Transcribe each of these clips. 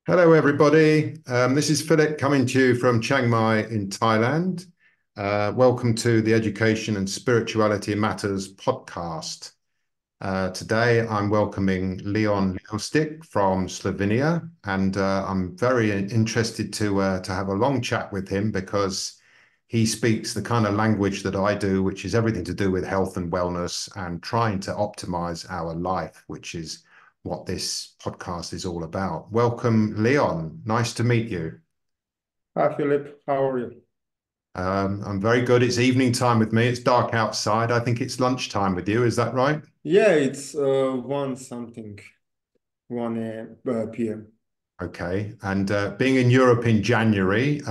Hello, everybody. This is Philip coming to you from Chiang Mai in Thailand. Welcome to the Education and Spirituality Matters podcast. Today, I'm welcoming Leon Levstik from Slovenia, and I'm very interested to have a long chat with him because he speaks the kind of language that I do, which is everything to do with health and wellness and trying to optimize our life, which is what this podcast is all about. Welcome, Leon. Nice to meet you. Hi, Philip. How are you? I'm very good. It's evening time with me. It's dark outside. I think it's lunchtime with you. Is that right? Yeah, it's 1 something, 1 p.m. Okay. And being in Europe in January,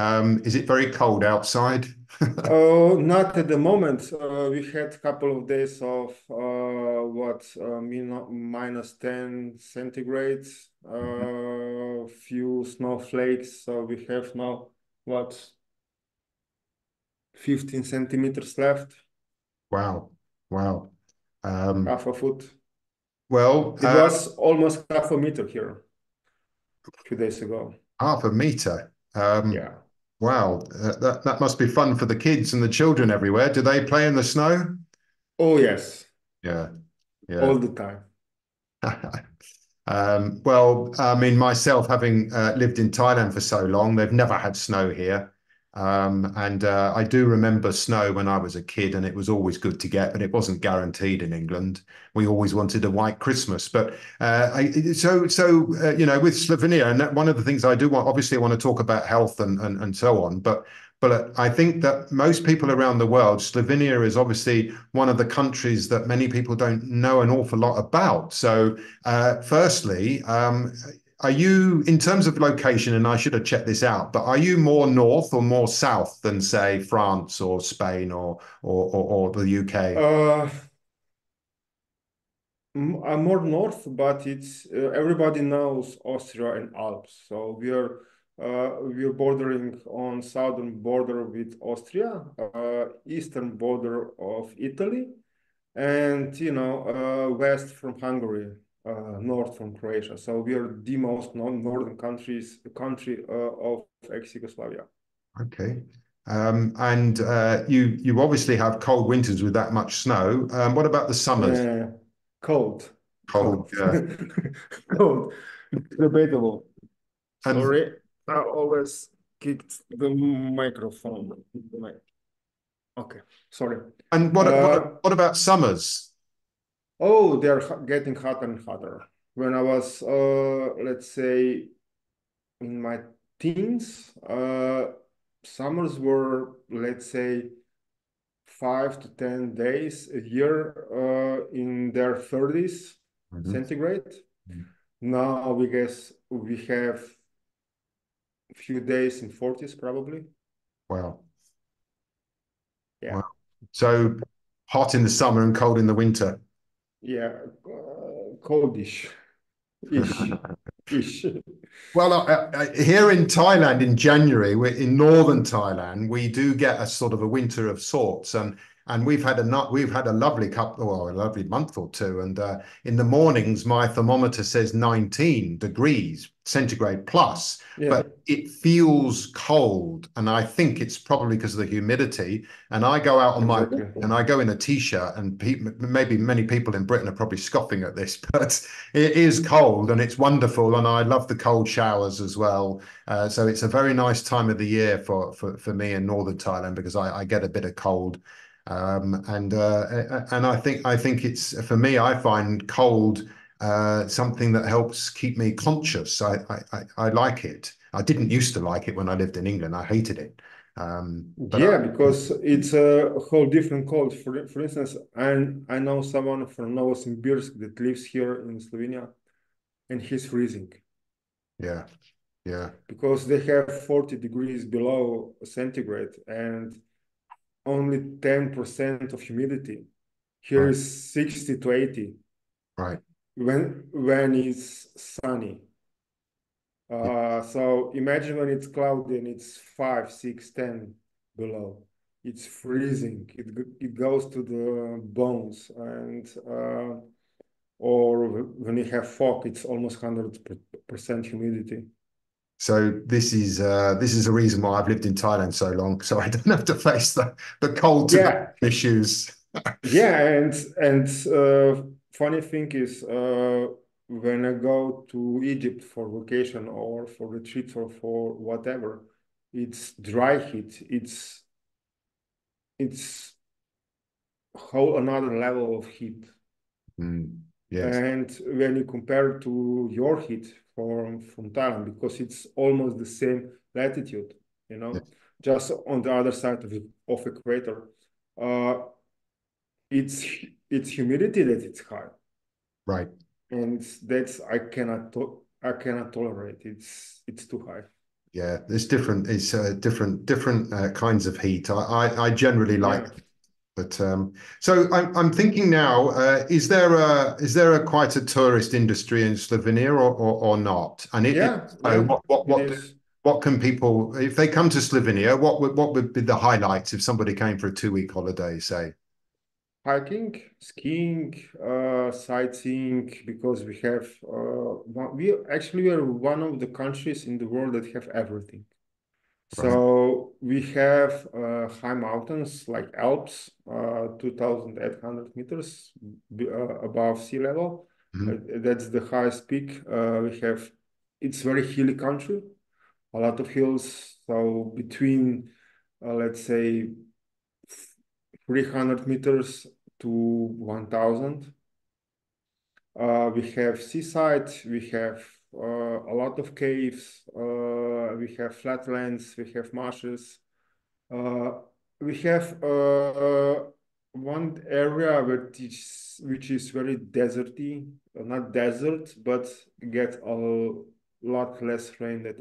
is it very cold outside? Not at the moment. We had a couple of days of minus 10 centigrade, few snowflakes. So we have now what 15 centimeters left, Wow. Wow. Um, half a foot. well, It was almost half a meter here a few days ago. half a meter. Yeah. Wow. That must be fun for the kids and the children everywhere. Do they play in the snow? Oh yes, Yeah. Yeah. all the time. Well, I mean, myself, having lived in Thailand for so long, they've never had snow here. And I do remember snow when I was a kid, and it was always good to get, but it wasn't guaranteed in England. We always wanted a white Christmas. But with Slovenia, and one of the things I do want, obviously, I want to talk about health and so on. But I think that most people around the world, Slovenia is obviously one of the countries that many people don't know an awful lot about. So firstly, are you, in terms of location, and I should have checked this out, but are you more north or more south than, say, France or Spain or the UK? Uh, I'm more north, but it's everybody knows Austria and Alps. So we're bordering on southern border with Austria, eastern border of Italy, and west from Hungary, north from Croatia. So we are the most northern country of ex-Yugoslavia. Okay. And you obviously have cold winters with that much snow. What about the summers? Uh, Cold, Cold, cold, yeah. cold. Debatable. And Sorry, I always kicked the microphone. Okay, sorry. and Uh, what about summers? oh, they're getting hotter and hotter. When I was, let's say, in my teens, summers were, let's say, 5 to 10 days a year in their 30s Mhm. centigrade. Now we guess we have a few days in 40s probably. Wow. Yeah. Wow. So hot in the summer and cold in the winter. Yeah, coldish, ish, ish. Well, here in Thailand in January, we're in northern Thailand, we do get a sort of a winter of sorts, and we've had a lovely couple, well, a lovely month or two, and in the mornings my thermometer says 19 degrees centigrade plus, Yeah, but it feels cold, and I think it's probably because of the humidity. And I go out on my exactly. and I go in a t-shirt, and maybe many people in Britain are probably scoffing at this, but it is cold and it's wonderful, and I love the cold showers as well. So it's a very nice time of the year for me in northern Thailand because I get a bit of cold, and I think it's for me. I find cold something that helps keep me conscious. I like it. I didn't used to like it when I lived in England. I hated it, but Yeah, because it's a whole different code. For instance, I know someone from Novosibirsk that lives here in Slovenia, and he's freezing yeah, yeah, because they have 40 degrees below centigrade and only 10% of humidity. Here right, is 60 to 80 right. when it's sunny. Yeah. So imagine when it's cloudy and it's 5, 6, 10 below. It's freezing. It goes to the bones, and or when you have fog, it's almost 100% humidity. So this is a reason why I've lived in Thailand so long, so I don't have to face the cold to the Yeah, issues. yeah, and funny thing is, when I go to Egypt for vacation or for retreat or for whatever, it's dry heat. It's whole another level of heat. Mm, yes, And when you compare to your heat from Thailand, because it's almost the same latitude, you yeah, know, just on the other side of equator, uh, it's it's humidity that it's high, right. and that's I cannot tolerate. It's too high. Yeah, there's different. It's different kinds of heat. I generally like, Yeah, but so I'm thinking now. Is there a quite a tourist industry in Slovenia or not? And it yeah, so yeah. It is. what can people if they come to Slovenia? What would be the highlights if somebody came for a 2 week holiday? Say, Hiking, skiing, sightseeing, because we have we actually are one of the countries in the world that have everything. right? So we have high mountains like Alps, 2,800 meters above sea level. Mhm. That's the highest peak. We have, it's very hilly country, a lot of hills. So between, let's say, 300 meters to 1,000. We have seaside, we have a lot of caves, we have flatlands, we have marshes. Uh, we have one area which is very deserty, not desert, but get a lot less rain that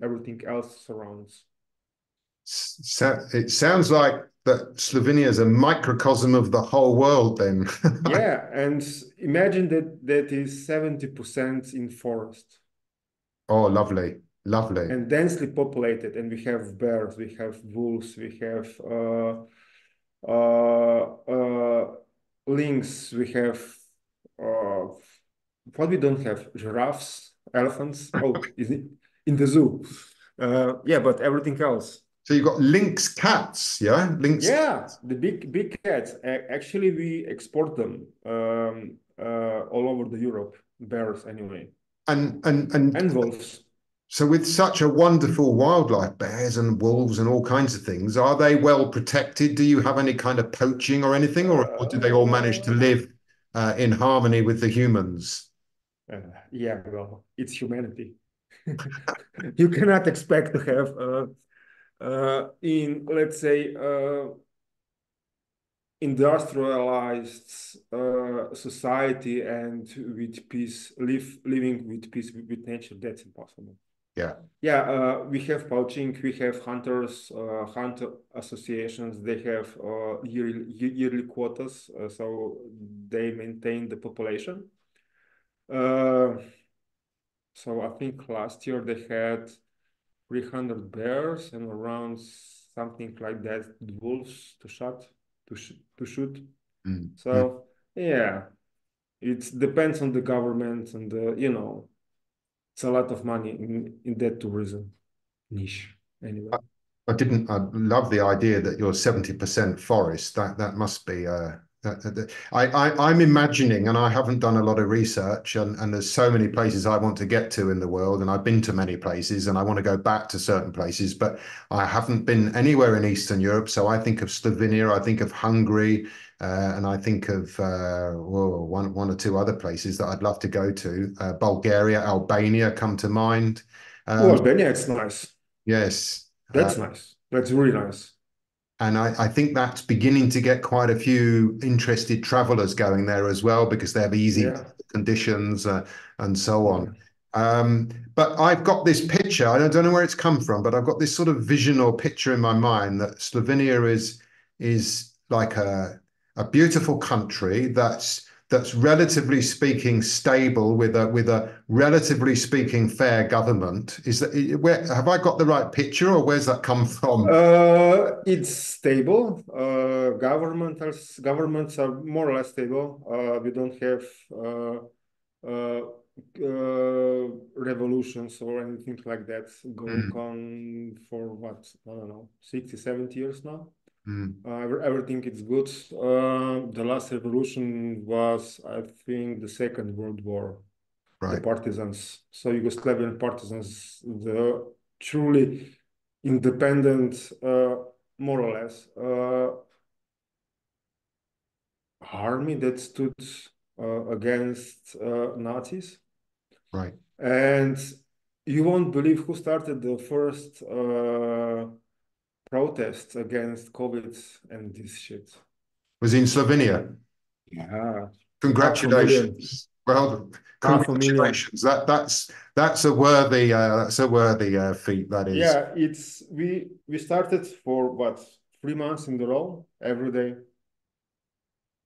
everything else surrounds. So it sounds like that Slovenia is a microcosm of the whole world. Then, Yeah, and imagine that is 70% in forest oh, lovely, lovely. and densely populated, and we have bears, we have wolves, we have uh, uh, lynx, we have uh, what we don't have, giraffes, elephants. Oh, is it in the zoo? Yeah, but everything else. So you've got lynx cats, yeah, lynx. Yeah, the big cats. Actually, we export them all over the Europe. Bears, anyway, And and wolves. so with such a wonderful wildlife, bears and wolves and all kinds of things, are they well protected? Do you have any kind of poaching or anything, or do they all manage to Uh, live in harmony with the humans? uh, yeah, well, it's humanity. You cannot expect to have in, let's say, industrialized society and with peace, living with peace with nature. That's impossible. Yeah. Yeah, we have poaching, we have hunters, hunter associations. They have yearly quotas, so they maintain the population. Uh, so I think last year they had 300 bears and around something like that wolves to shoot. Mm, mm. So yeah, it depends on the government and it's a lot of money in that tourism niche anyway. I didn't. I love the idea that you're 70% forest. That must be. I'm imagining, and I haven't done a lot of research, and there's so many places I want to get to in the world, and I've been to many places, and I want to go back to certain places, but I haven't been anywhere in Eastern Europe. So I think of Slovenia, I think of Hungary, and I think of one or two other places that I'd love to go to. Bulgaria, Albania come to mind. Oh, Um, Albania, it's nice. yes. That's nice. That's really nice. And I think that's beginning to get quite a few interested travelers going there as well because they have easy Yeah, conditions and so on. yeah. But I've got this picture, I don't know where it's come from, but I've got this sort of vision or picture in my mind that Slovenia is like a beautiful country that's relatively speaking stable with a relatively speaking fair government. Is that where have I got the right picture or where's that come from? It's stable. Governments are more or less stable. We don't have revolutions or anything like that going Mm, on for what, I don't know, 60, 70 years now. mm, Everything is good. The last revolution was, I think, the Second World War, the right, partisans. So Yugoslavian partisans, the truly independent, more or less, army that stood against Nazis. right. And you won't believe who started the first protests against COVID and this shit. Was in Slovenia. Yeah, 500,000, Congratulations. Well, 500,000. congratulations. That's a worthy feat. That is. Yeah, it's we started for what, 3 months in a row every day.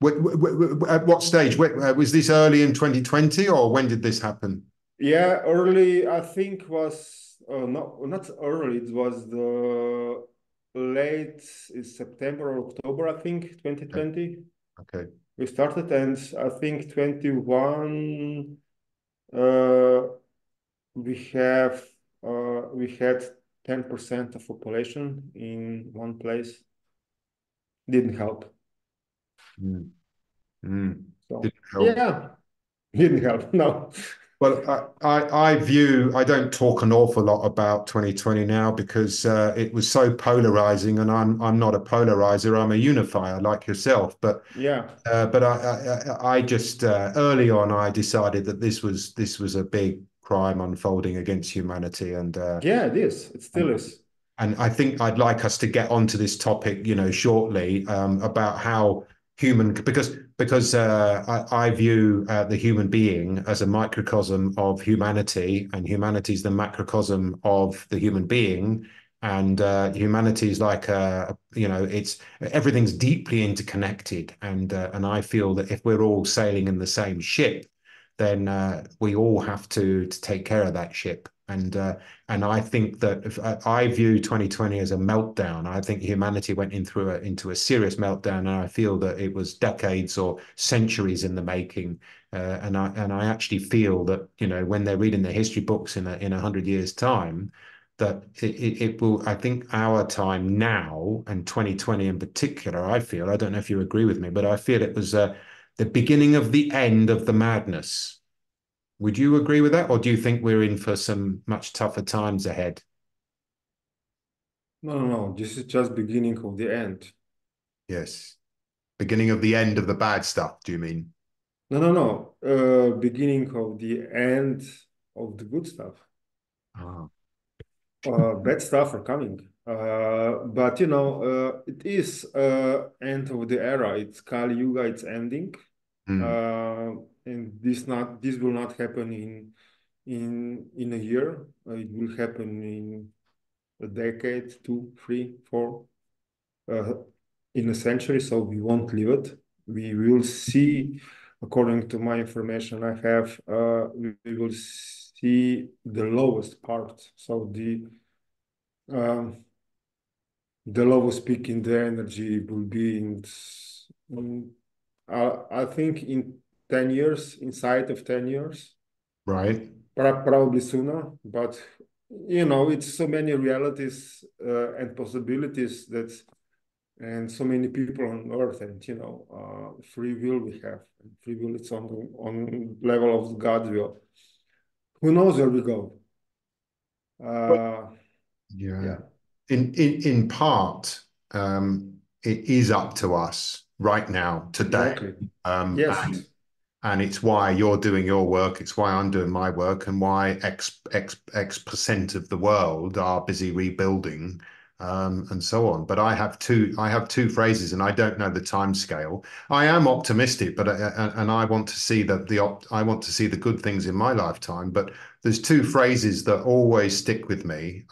At what stage? Was this early in 2020 or when did this happen? Yeah, early I think was not early. It was the late September or October, I think, Okay. 2020. Okay. We started, and I think 21. Uh, we had 10% of population in one place. Didn't help. Mm, mm. So Didn't help. yeah, didn't help. No. Well, I don't talk an awful lot about 2020 now because it was so polarizing, and I'm not a polarizer. I'm a unifier like yourself. Yeah. I just early on I decided that this was a big crime unfolding against humanity, Yeah, it is. It still and is. and I think I'd like us to get onto this topic, shortly, about how human, because I view the human being as a microcosm of humanity, and humanity is the macrocosm of the human being, and humanity is like it's everything's deeply interconnected, and I feel that if we're all sailing in the same ship, then we all have to take care of that ship, and I think that if, I view 2020 as a meltdown. I think humanity went into a serious meltdown, and I feel that it was decades or centuries in the making. And I actually feel that when they're reading the history books in 100 years' time, that it will. I think our time now, and 2020 in particular, I don't know if you agree with me, but I feel it was the beginning of the end of the madness. Would you agree with that, or do you think we're in for some much tougher times ahead? No, no, no. This is just beginning of the end. Yes. Beginning of the end of the bad stuff, do you mean? No, no, no. Beginning of the end of the good stuff. Ah. Bad stuff are coming. But it is end of the era. It's Kali Yuga. It's ending, Mm, and this will not happen in a year. It will happen in a decade, two, three, four, uh, in a century. So we won't leave it. We will see, according to my information I have, we will see the lowest part. So um, the lowest peak in the energy will be I think in 10 years, inside of 10 years, right. probably sooner. But it's so many realities and possibilities that, and so many people on earth, and free will we have. Free will, it's on level of God's will. Who knows where we go? Well, Uh, yeah. yeah, In part, it is up to us right now, today. exactly. Um, Yes, and and it's why you're doing your work. It's why I'm doing my work, and why X percent of the world are busy rebuilding, and so on. But I have two phrases, and I don't know the time scale. I am optimistic, but and I want to see I want to see the good things in my lifetime. But there's two phrases that always stick with me.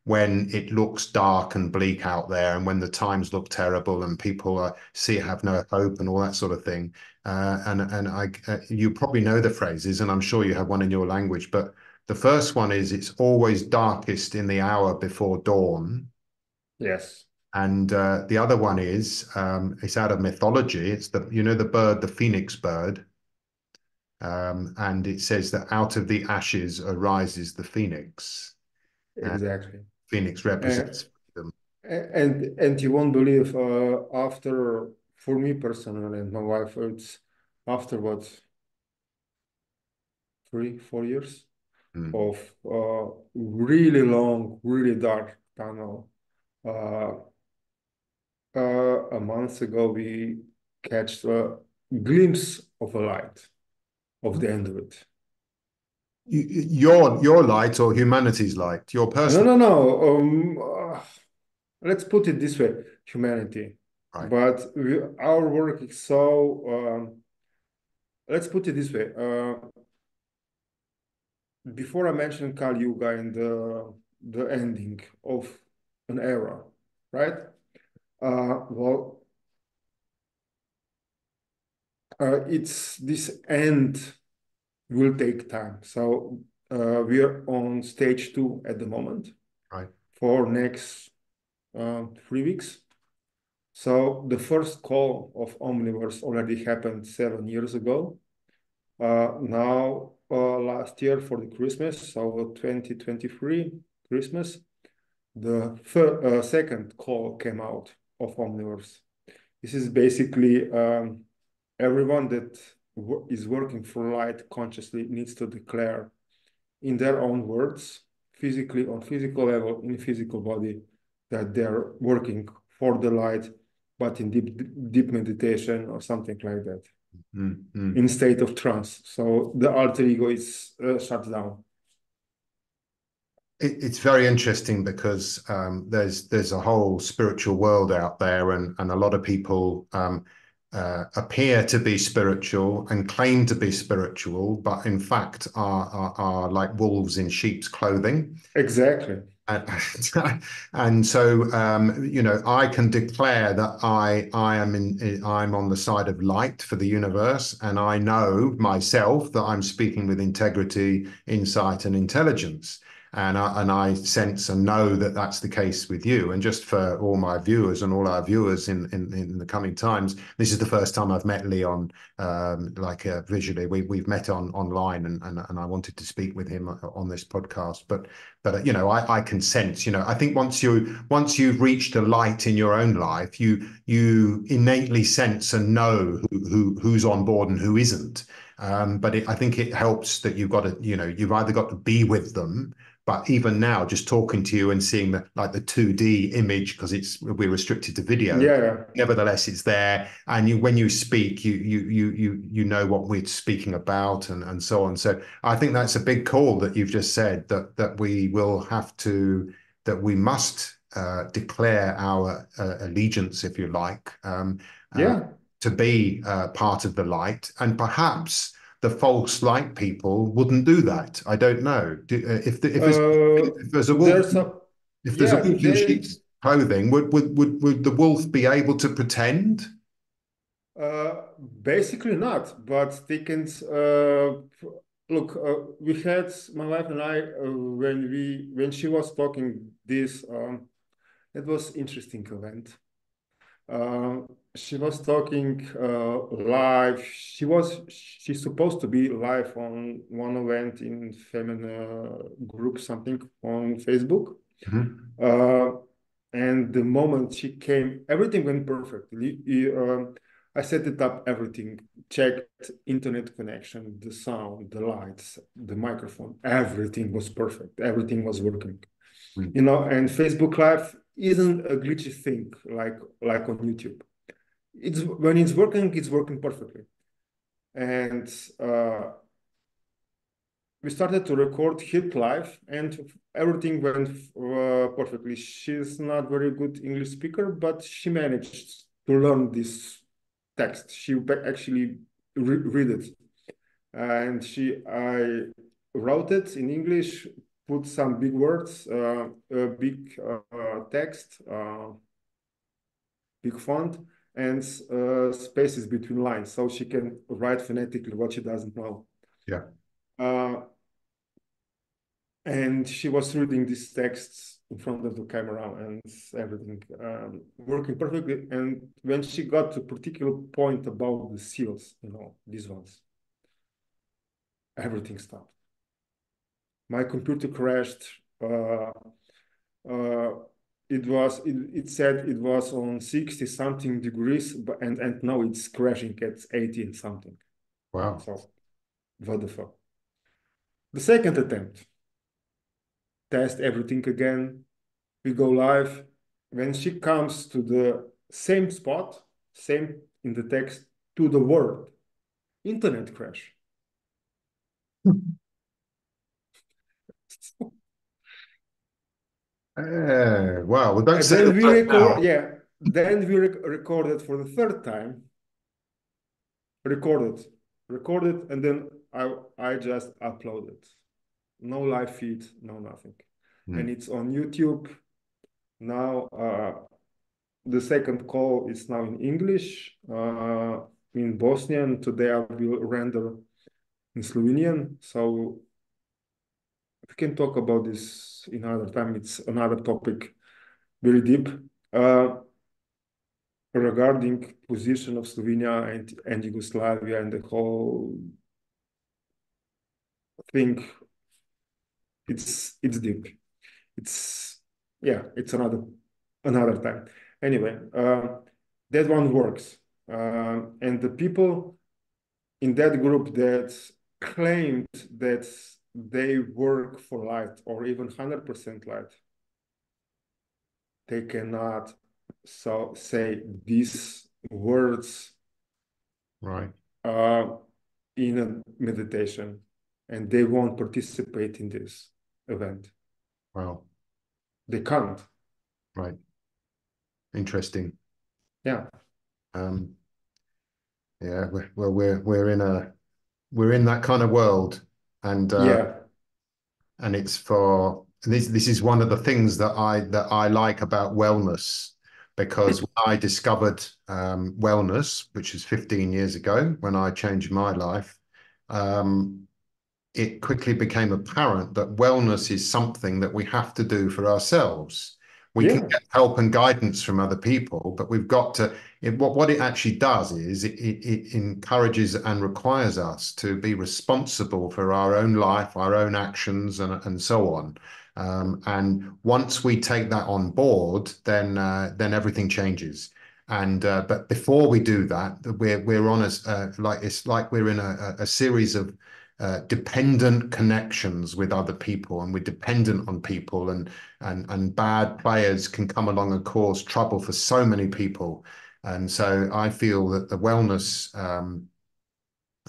When it looks dark and bleak out there, and when the times look terrible, and people have no hope, and all that sort of thing. You probably know the phrases, and I'm sure you have one in your language. But the first one is, "It's always darkest in the hour before dawn," yes. and the other one is, it's out of mythology. It's the bird, the phoenix bird, And it says that out of the ashes arises the phoenix. Exactly. Phoenix And represents freedom. and you won't believe, after, for me personally and my wife, it's after what, 3, 4 years Mm. of really long, really dark tunnel. Uh, a month ago, we catch a glimpse of a light of the end of it. Your light or humanity's light, your No, personal, no, no. Let's put it this way: humanity. right? But our work is so. Let's put it this way. Before I mentioned Kali Yuga and the ending of an era, right? Well, it's this end will take time. So we are on stage 2 at the moment Right. for next 3 weeks. So the first call of Omniverse already happened 7 years ago. Now, last year for the Christmas, so 2023 Christmas, the second call came out of Omniverse. This is basically everyone that is working for light consciously needs to declare in their own words, physically, on physical level, in physical body, that they're working for the light, but in deep meditation or something like that, Mm-hmm. in state of trance. So the alter ego is shut down. It's very interesting because there's a whole spiritual world out there, and a lot of people appear to be spiritual and claim to be spiritual, but in fact are like wolves in sheep's clothing. Exactly. And, and so I can declare that I'm on the side of light for the universe, and I know myself that I'm speaking with integrity, insight, and intelligence. And I sense and know that that's the case with you. And just for all my viewers and all our viewers in the coming times, this is the first time I've met Leon visually. We've met online, and I wanted to speak with him on this podcast. But I can sense. I think once you've reached a light in your own life, you innately sense and know who's on board and who isn't. But I think it helps that you've either got to be with them. But even now, just talking to you and seeing the 2D image, because we're restricted to video. Yeah. Nevertheless, it's there, and when you speak, you know what we're speaking about, and so on. So I think that's a big call that you've just said, that we must declare our allegiance, if you like, uh, Yeah. to be part of the light, and perhaps the false light people wouldn't do that. I don't know. If there's a wolf, There's a, if there's a yeah, wolf in sheep's clothing, would the wolf be able to pretend? uh, basically not, but they can look. We had my wife and I, when she was talking this. It was interesting event. Uh, she was talking live. She's supposed to be live on one event in feminine group, something on Facebook. Mhm. Uh, and the moment she came, everything went perfectly. I set it up, everything, checked internet connection, the sound, the lights, the microphone, everything was perfect. Everything was working. Mm. And Facebook Live isn't a glitchy thing like on YouTube. It's when it's working perfectly. And we started to record Hit Live, and everything went perfectly. She's not very good English speaker, but she managed to learn this text. She actually read it, and I wrote it in English, put some big words, big text, big font, and spaces between lines, so she can write phonetically what she doesn't know. Yeah. Uh, and she was reading these texts in front of the camera and everything working perfectly. And when she got to a particular point about the seals, these ones, everything stopped. My computer crashed. Uh, it said it was on 60 something degrees, but and now it's crashing at 18 something. Wow. So what the fuck? The second attempt, test everything again. We go live. When she comes to the same spot, same in the text, to the word, internet crash. Wow. Well, don't And say the then we word record, now. yeah, then we recorded for the third time, recorded, and then I just uploaded. No live feed, no nothing. And Hmm. it's on YouTube. Now the second call is now in English, in Bosnian. Today I will render in Slovenian. So we can talk about this in another time. It's another topic, very deep. Uh, Regarding position of Slovenia and Yugoslavia and the whole thing, it's deep. It's yeah, it's another time. Anyway, that one works, and the people in that group that claimed that they work for light or even 100% light, they cannot say these words Right. uh, in a meditation, and they won't participate in this event. Wow. They can't. Right. Interesting. Yeah. Um, yeah. Well, we're in that kind of world, and Yeah. it's for this is one of the things that I like about wellness, because when I discovered wellness, which is 15 years ago when I changed my life, um, it quickly became apparent that wellness is something that we have to do for ourselves. We can Yeah. get help and guidance from other people, but we've got to. What it actually does is it encourages and requires us to be responsible for our own life, our own actions, and so on. And once we take that on board, then everything changes. And but before we do that, we're on a like it's like we're in a series of dependent connections with other people, and we're dependent on people, and bad players can come along and cause trouble for so many people. And so I feel that the wellness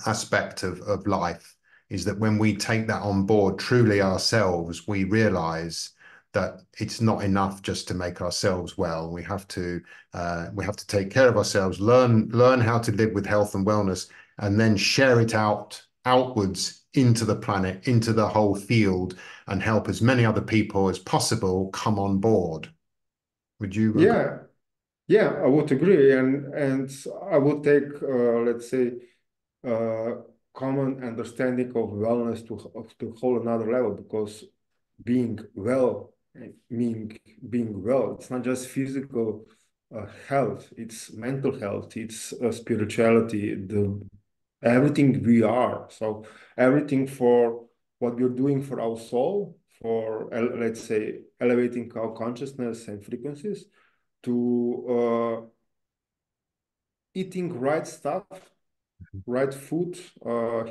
aspect of life is that when we take that on board truly ourselves, we realize that it's not enough just to make ourselves well. We have to take care of ourselves, learn how to live with health and wellness, and then share it outwards into the planet, into the whole field, and help as many other people as possible come on board. Would you agree? Yeah. Yeah, I would agree. And I would take, let's say, uh, common understanding of wellness to whole another level, because being well, meaning being well, it's not just physical health, it's mental health, it's spirituality, the everything we are. So everything for what we're doing for our soul, for let's say elevating our consciousness and frequencies, to eating right stuff, right food,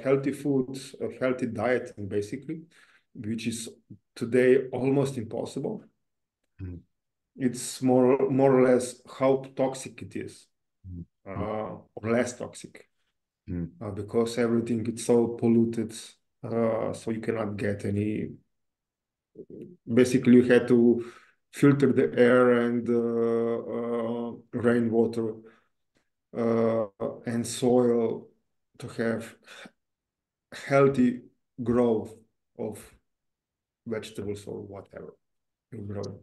healthy food, a healthy diet, and basically, which is today almost impossible. Mm, It's more or less how toxic it is, mm, mm, or less toxic, mm, because everything is so polluted, so you cannot get any. Basically, you had to filter the air and rainwater uh, and soil to have healthy growth of vegetables or whatever you grow.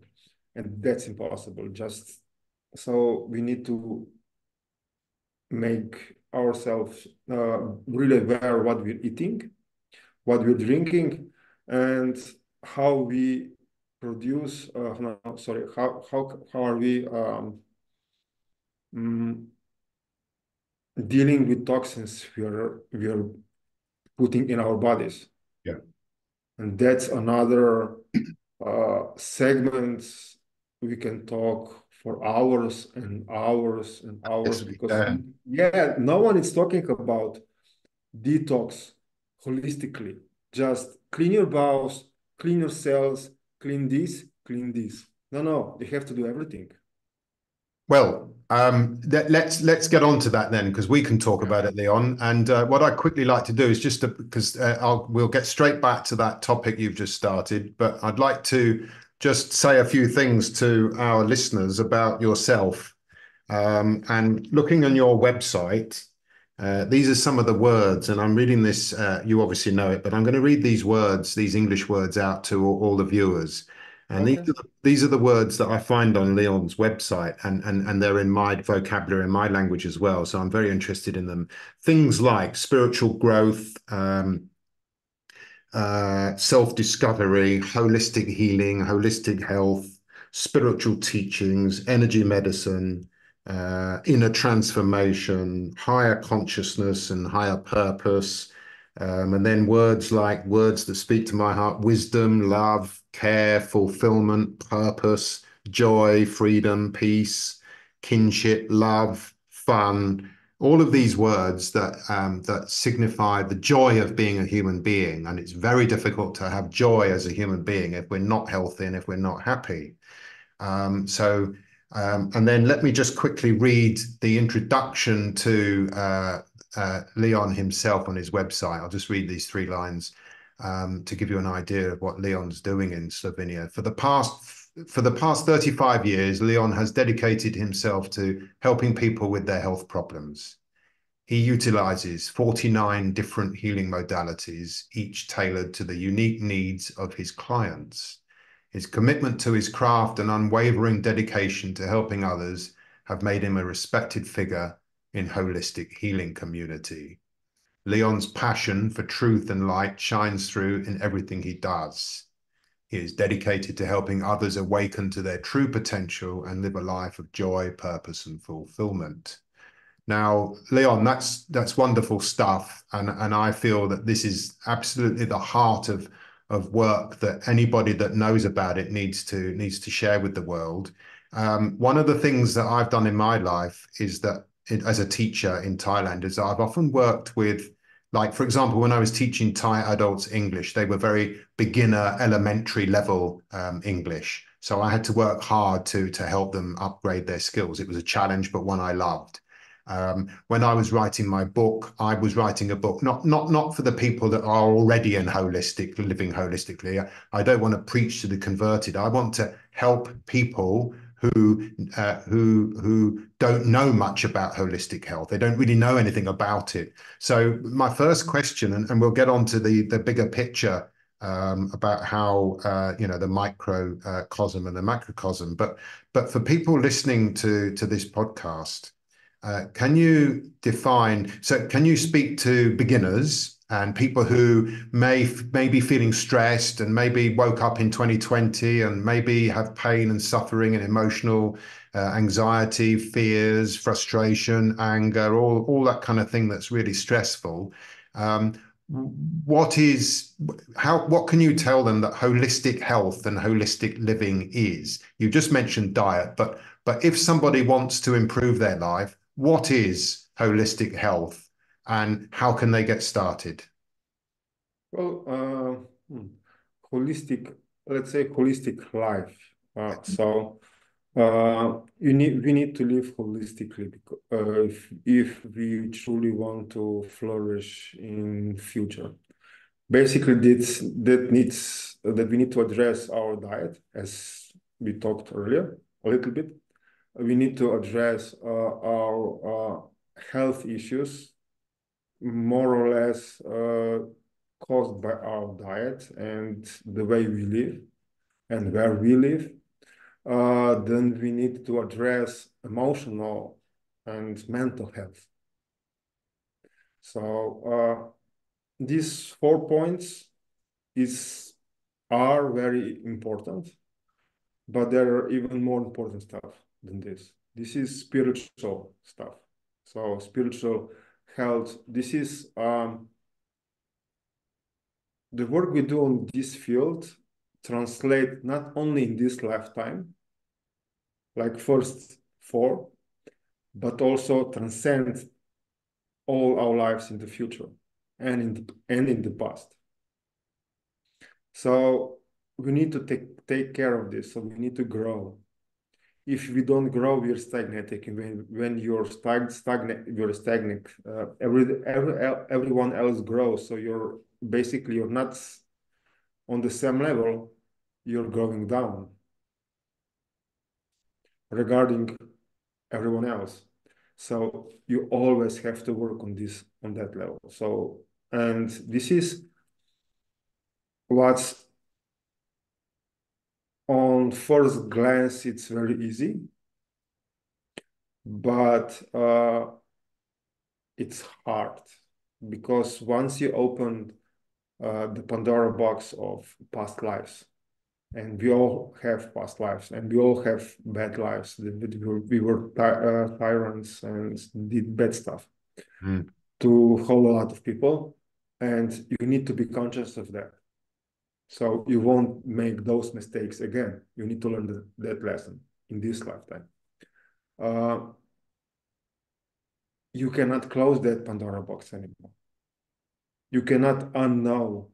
And that's impossible. Just so we need to make ourselves really aware what we're eating, what we're drinking, and how we produce. No, sorry. How are we mm, dealing with toxins we are putting in our bodies. Yeah. And that's another segment we can talk for hours and hours and hours Yes, we because can. yeah, no one is talking about detox holistically. Just clean your bowels, clean your cells, clean this, clean this. No, no, they have to do everything. Well, let's get on to that then, because we can talk about it, Leon. And what I'd quickly like to do is just because we'll get straight back to that topic you've just started, but I'd like to just say a few things to our listeners about yourself. And looking on your website, these are some of the words, and I'm reading this. You obviously know it, but I'm going to read these words, these English words, out to all the viewers. And Okay. these are the words that I find on Leon's website, and they're in my vocabulary, in my language as well. So I'm very interested in them. Things like spiritual growth, self-discovery, holistic healing, holistic health, spiritual teachings, energy medicine, inner transformation, higher consciousness and higher purpose. And then words like words that speak to my heart: wisdom, love, care, fulfillment, purpose, joy, freedom, peace, kinship, love, fun, all of these words that signify the joy of being a human being. And it's very difficult to have joy as a human being if we're not healthy and if we're not happy. And then let me just quickly read the introduction to Leon himself on his website. I'll just read these 3 lines to give you an idea of what Leon's doing in Slovenia. For the past 35 years, Leon has dedicated himself to helping people with their health problems. He utilizes 49 different healing modalities, each tailored to the unique needs of his clients. His commitment to his craft and unwavering dedication to helping others have made him a respected figure in holistic healing community. Leon's passion for truth and light shines through in everything he does. He is dedicated to helping others awaken to their true potential and live a life of joy, purpose, and fulfillment. Now, Leon, that's wonderful stuff, and I feel that this is absolutely the heart of work that anybody that knows about it needs to share with the world. One of the things that I've done in my life is that as a teacher in Thailand is I've often worked with, like, for example, when I was teaching Thai adults English, they were very beginner, elementary level English. So I had to work hard to help them upgrade their skills. It was a challenge, but one I loved. When I was writing my book, I was writing a book not for the people that are already in holistic, living holistically. I don't want to preach to the converted. I want to help people who don't know much about holistic health. They don't really know anything about it. So my first question, and we'll get on to the bigger picture about how the microcosm and the macrocosm. But for people listening to this podcast, can you define, so can you speak to beginners and people who may be feeling stressed and maybe woke up in 2020 and maybe have pain and suffering and emotional anxiety, fears, frustration, anger, all that kind of thing that's really stressful. Um, what can you tell them that holistic health and holistic living is? You just mentioned diet, but if somebody wants to improve their life, what is holistic health and how can they get started? Well, holistic, let's say holistic life. We need to live holistically because, if we truly want to flourish in future. Basically, that we need to address our diet, as we talked earlier a little bit. We need to address our health issues, more or less caused by our diet and the way we live and where we live. Then we need to address emotional and mental health. So these 4 points are very important, but there are even more important stuff than this. This is spiritual stuff. So spiritual health. This is the work we do on this field translate not only in this lifetime, like first four, but also transcend all our lives in the future and in the past. So we need to take care of this. So we need to grow. If we don't grow, we're stagnating. When you're stagnant, you're stagnant. Everyone else grows, so you're not on the same level. You're going down regarding everyone else. So you always have to work on that level. So, and this is what's on first glance, it's very easy, but it's hard because once you open the Pandora box of past lives, and we all have past lives, and we all have bad lives. We were tyrants and did bad stuff to a whole lot of people, and you need to be conscious of that. So you won't make those mistakes again. You need to learn that lesson in this lifetime. You cannot close that Pandora box anymore. You cannot unknow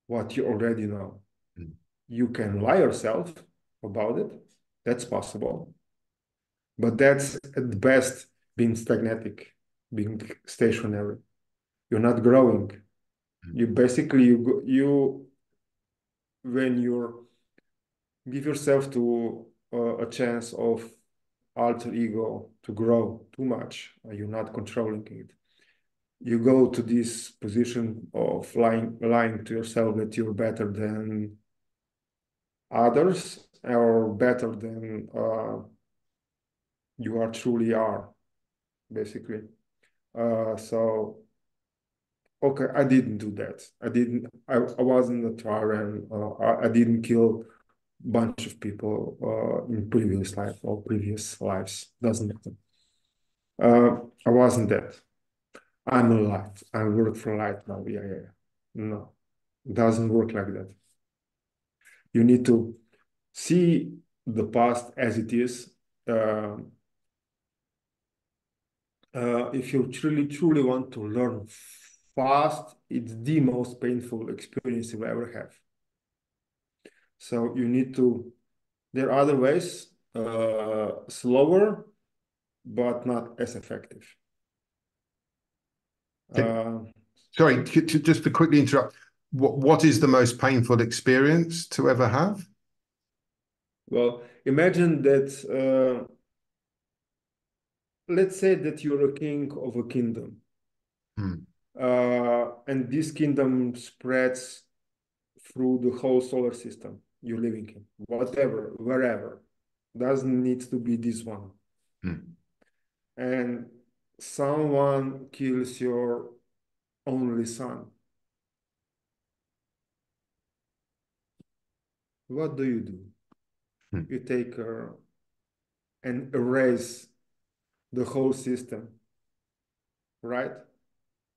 what you already know. You can lie yourself about it. That's possible. But that's at best being stagnatic, being stationary. You're not growing. You basically, when you give yourself to a chance of alter ego to grow too much, you're not controlling it. You go to this position of lying to yourself that you're better than others or better than you truly are, basically. So, okay, I didn't do that. I wasn't a tyrant. I didn't kill a bunch of people in previous life or previous lives. Doesn't matter. I wasn't that. I'm alive. I work for light now. Yeah. No, it doesn't work like that. You need to see the past as it is. If you truly want to learn fast, it's the most painful experience you ever have. So you need to, there are other ways, slower, but not as effective. Sorry, just to quickly interrupt, what is the most painful experience to ever have? Well, imagine that, let's say that you're a king of a kingdom. And this kingdom spreads through the whole solar system you're living in, whatever, wherever. Doesn't need to be this one. And someone kills your only son. What do? You take and erase the whole system, right?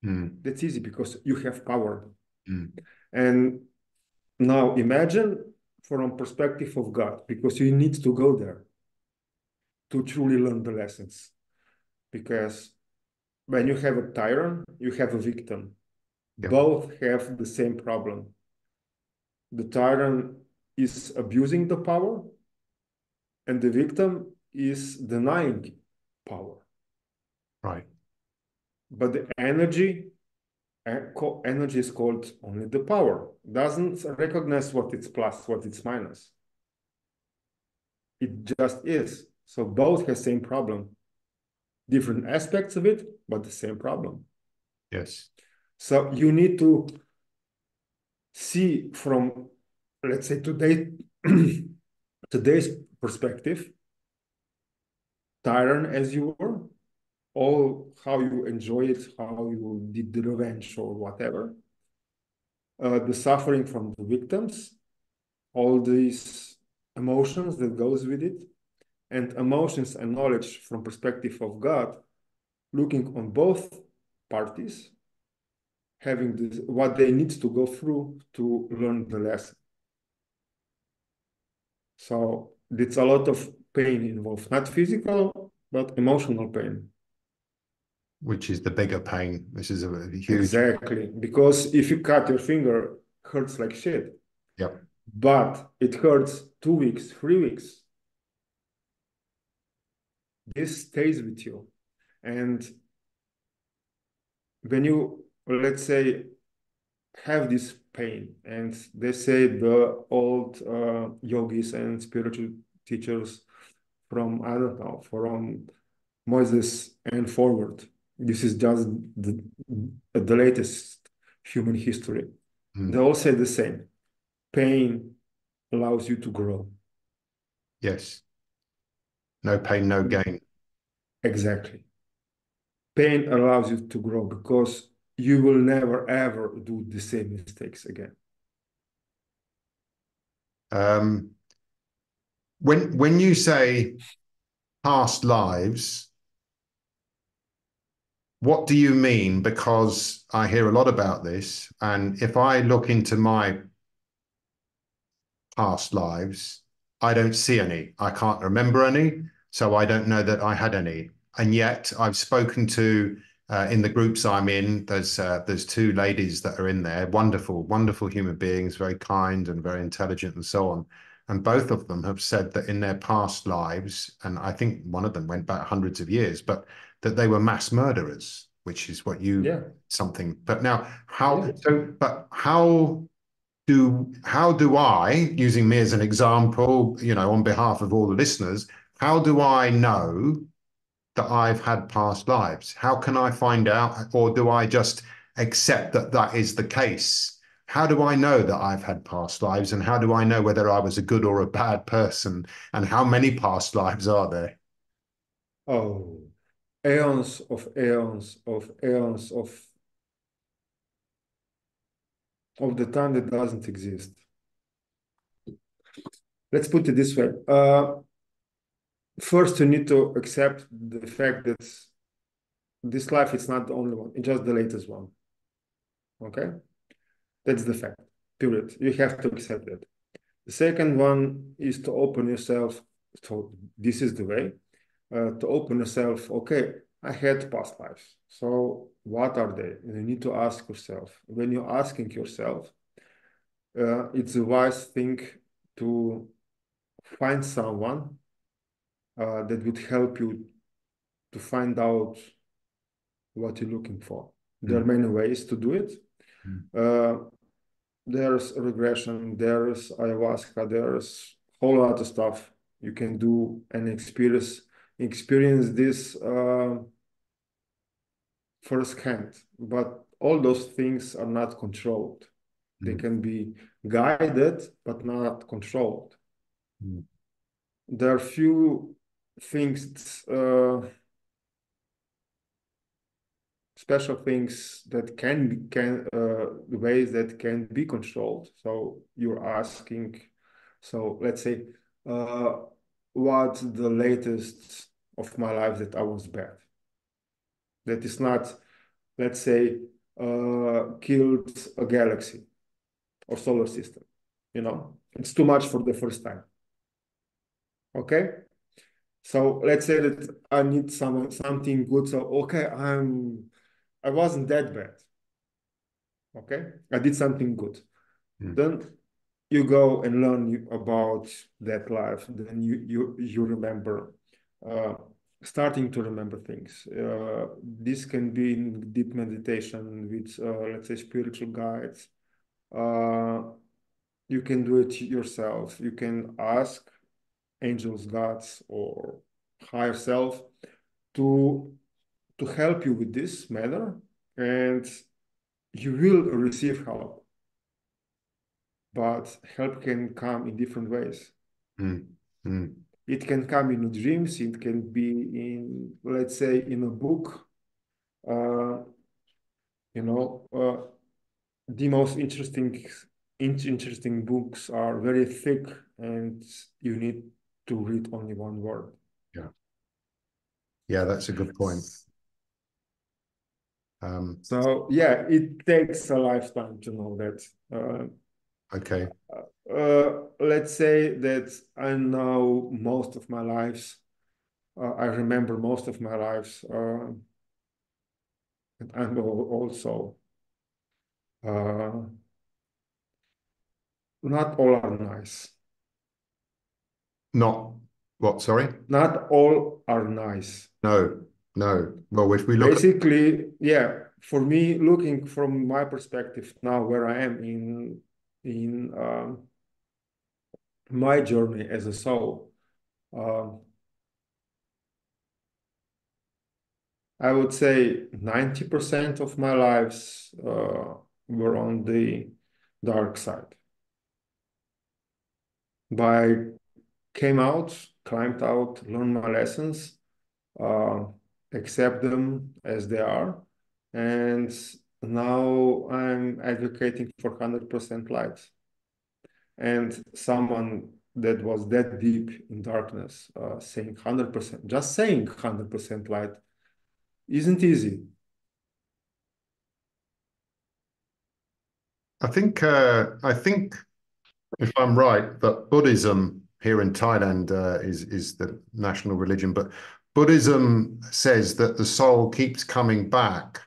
That's easy because you have power. And now imagine from perspective of God, because you need to go there to truly learn the lessons. Because when you have a tyrant, you have a victim. Yep. Both have the same problem. The tyrant is abusing the power, and the victim is denying power. Right. But the energy is called only the power. Doesn't recognize what it's plus, what it's minus. It just is. So both have same problem. Different aspects of it, but the same problem. Yes. So you need to see from, let's say, today's perspective, tyrant as you were, all how you enjoy it, how you did the revenge or whatever, the suffering from the victims, all these emotions that goes with it, and emotions and knowledge from perspective of God, looking on both parties, having this, what they need to go through to learn the lesson. So it's a lot of pain involved, not physical, but emotional pain. Which is the bigger pain. This is a huge. Exactly. Because if you cut your finger, it hurts like shit. Yep. But it hurts 2 weeks, 3 weeks. This stays with you. And when you, let's say, have this pain, and they say the old yogis and spiritual teachers from, I don't know, from Moses and forward, this is just the latest human history. They all say the same. Pain allows you to grow. Yes. No pain, no gain. Exactly. Pain allows you to grow because you will never ever do the same mistakes again. When you say past lives, what do you mean? Because I hear a lot about this, and if I look into my past lives, I don't see any. I can't remember any, so I don't know that I had any. And yet I've spoken to in the groups I'm in, there's two ladies that are in there, wonderful, wonderful human beings, very kind and very intelligent and so on. And both of them have said that in their past lives, and I think one of them went back hundreds of years, but that they were mass murderers, which is what you Yeah. something. But now Yeah. how do I, using me as an example, on behalf of all the listeners, how do I know that I've had past lives? How can I find out, or do I just accept that that is the case? How do I know that I've had past lives, and how do I know whether I was a good or a bad person, and how many past lives are there? Oh, eons of eons of eons of the time that doesn't exist. Let's put it this way. First, you need to accept the fact that this life is not the only one, it's just the latest one. Okay? That's the fact, period. You have to accept that. The second one is to open yourself. So this is the way to open yourself. Okay, I had past lives. So what are they? You need to ask yourself. When you're asking yourself, it's a wise thing to find someone that would help you to find out what you're looking for. There are Mm, many ways to do it. mm, Uh, there's regression, there's ayahuasca, there's a whole lot of stuff you can do and experience this firsthand. But all those things are not controlled. They mm, can be guided, but not controlled. mm, There are few things, special things that ways that can be controlled. So you're asking, so let's say, uh, what's the latest of my life that I was bad? That is not, let's say, killed a galaxy or solar system. It's too much for the first time. Okay. So let's say that I need something good. So okay, I wasn't that bad. Okay, I did something good. mm. Then you go and learn about that life. Then you remember, uh, starting to remember things. This can be in deep meditation with, let's say, spiritual guides. Uh, you can do it yourself. You can ask angels, gods, or higher self to help you with this matter, and you will receive help. But help can come in different ways. Mm, mm. It can come in dreams. It can be in, let's say, in a book. Uh, you know, the most interesting books are very thick, and you need to read only one word. Yeah, yeah, that's a good point. So yeah, it takes a lifetime to know that. Okay. Let's say that I know most of my lives. I remember most of my lives, and I'm also uh, not all are nice. Not what, sorry? Not all are nice. No, no. Well, if we look at, Basically, yeah, for me, looking from my perspective now, where I am in my journey as a soul, um, I would say 90% of my lives were on the dark side. But I came out, climbed out, learned my lessons, uh, accept them as they are, and now I'm advocating for 100% light. And someone that was that deep in darkness, saying 100%, just saying 100% light isn't easy. I think if I'm right, that Buddhism here in Thailand is the national religion, but Buddhism says that the soul keeps coming back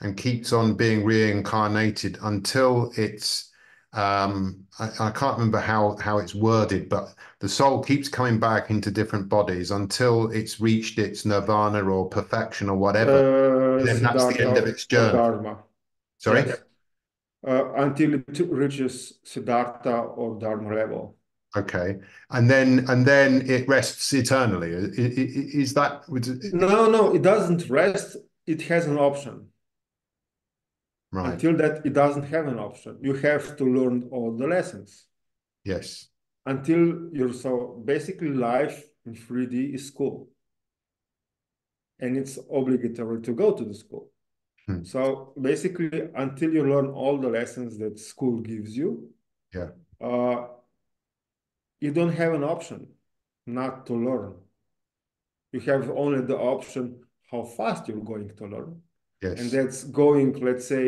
and keeps on being reincarnated until it's I can't remember how it's worded, but the soul keeps coming back into different bodies until it's reached its nirvana or perfection or whatever. Then that's the end of Siddhartha its or journey. Dharma. Sorry? Yes. Until it reaches Siddhartha or Dharma level. Okay. And then it rests eternally. Is that No, no, it doesn't rest. It has an option. right? Until that, it doesn't have an option. You have to learn all the lessons. Yes. Until you're so basically life in 3D is school. And it's obligatory to go to the school. Hmm. So basically, until you learn all the lessons that school gives you, Yeah. uh, you don't have an option not to learn. You have only the option how fast you're going to learn. And Yes. that's going, let's say,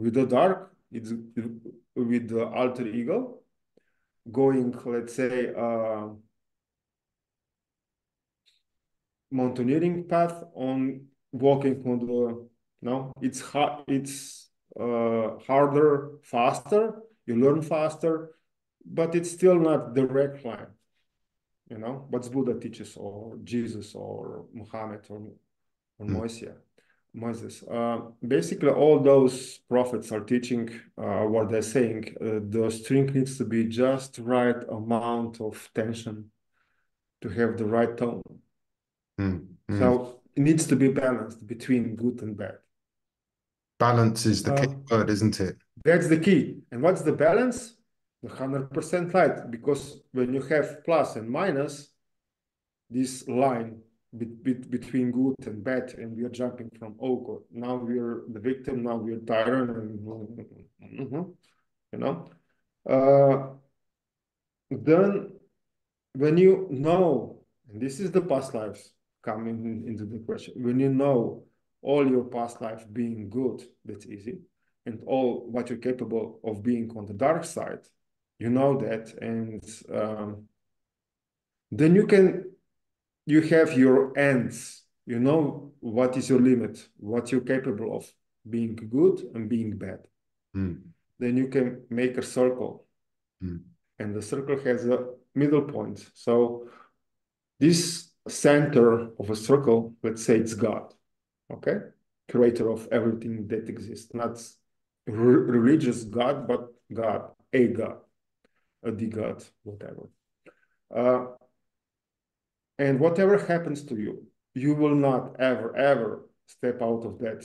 with the dark, it's with the alter ego, going, let's say, mountaineering path on walking on the, no, it's hard, it's harder, faster, you learn faster, but it's still not direct line, what Buddha teaches, or Jesus, or Muhammad, or Hmm. Moses. Basically, all those prophets are teaching what they're saying. The string needs to be just right amount of tension to have the right tone. Hmm. Hmm. So it needs to be balanced between good and bad. Balance is the key Uh, word, isn't it? that's the key. And what's the balance? The 100% light. Because when you have plus and minus, this line between good and bad, and we are jumping from oh, now we're the victim, now we're tyrant, and you know. Uh, then when you know, and this is the past lives coming into the question, when you know all your past life being good, that's easy, and all what you're capable of being on the dark side, you know that, and then you have your ends. You know what is your limit, what you're capable of being good and being bad. Hmm. Then you can make a circle, Hmm. and the circle has a middle point. So this center of a circle, let's say it's God, okay? Creator of everything that exists, not religious God, but God, a God, a the God, whatever. Uh, and whatever happens to you, you will not ever, ever step out of that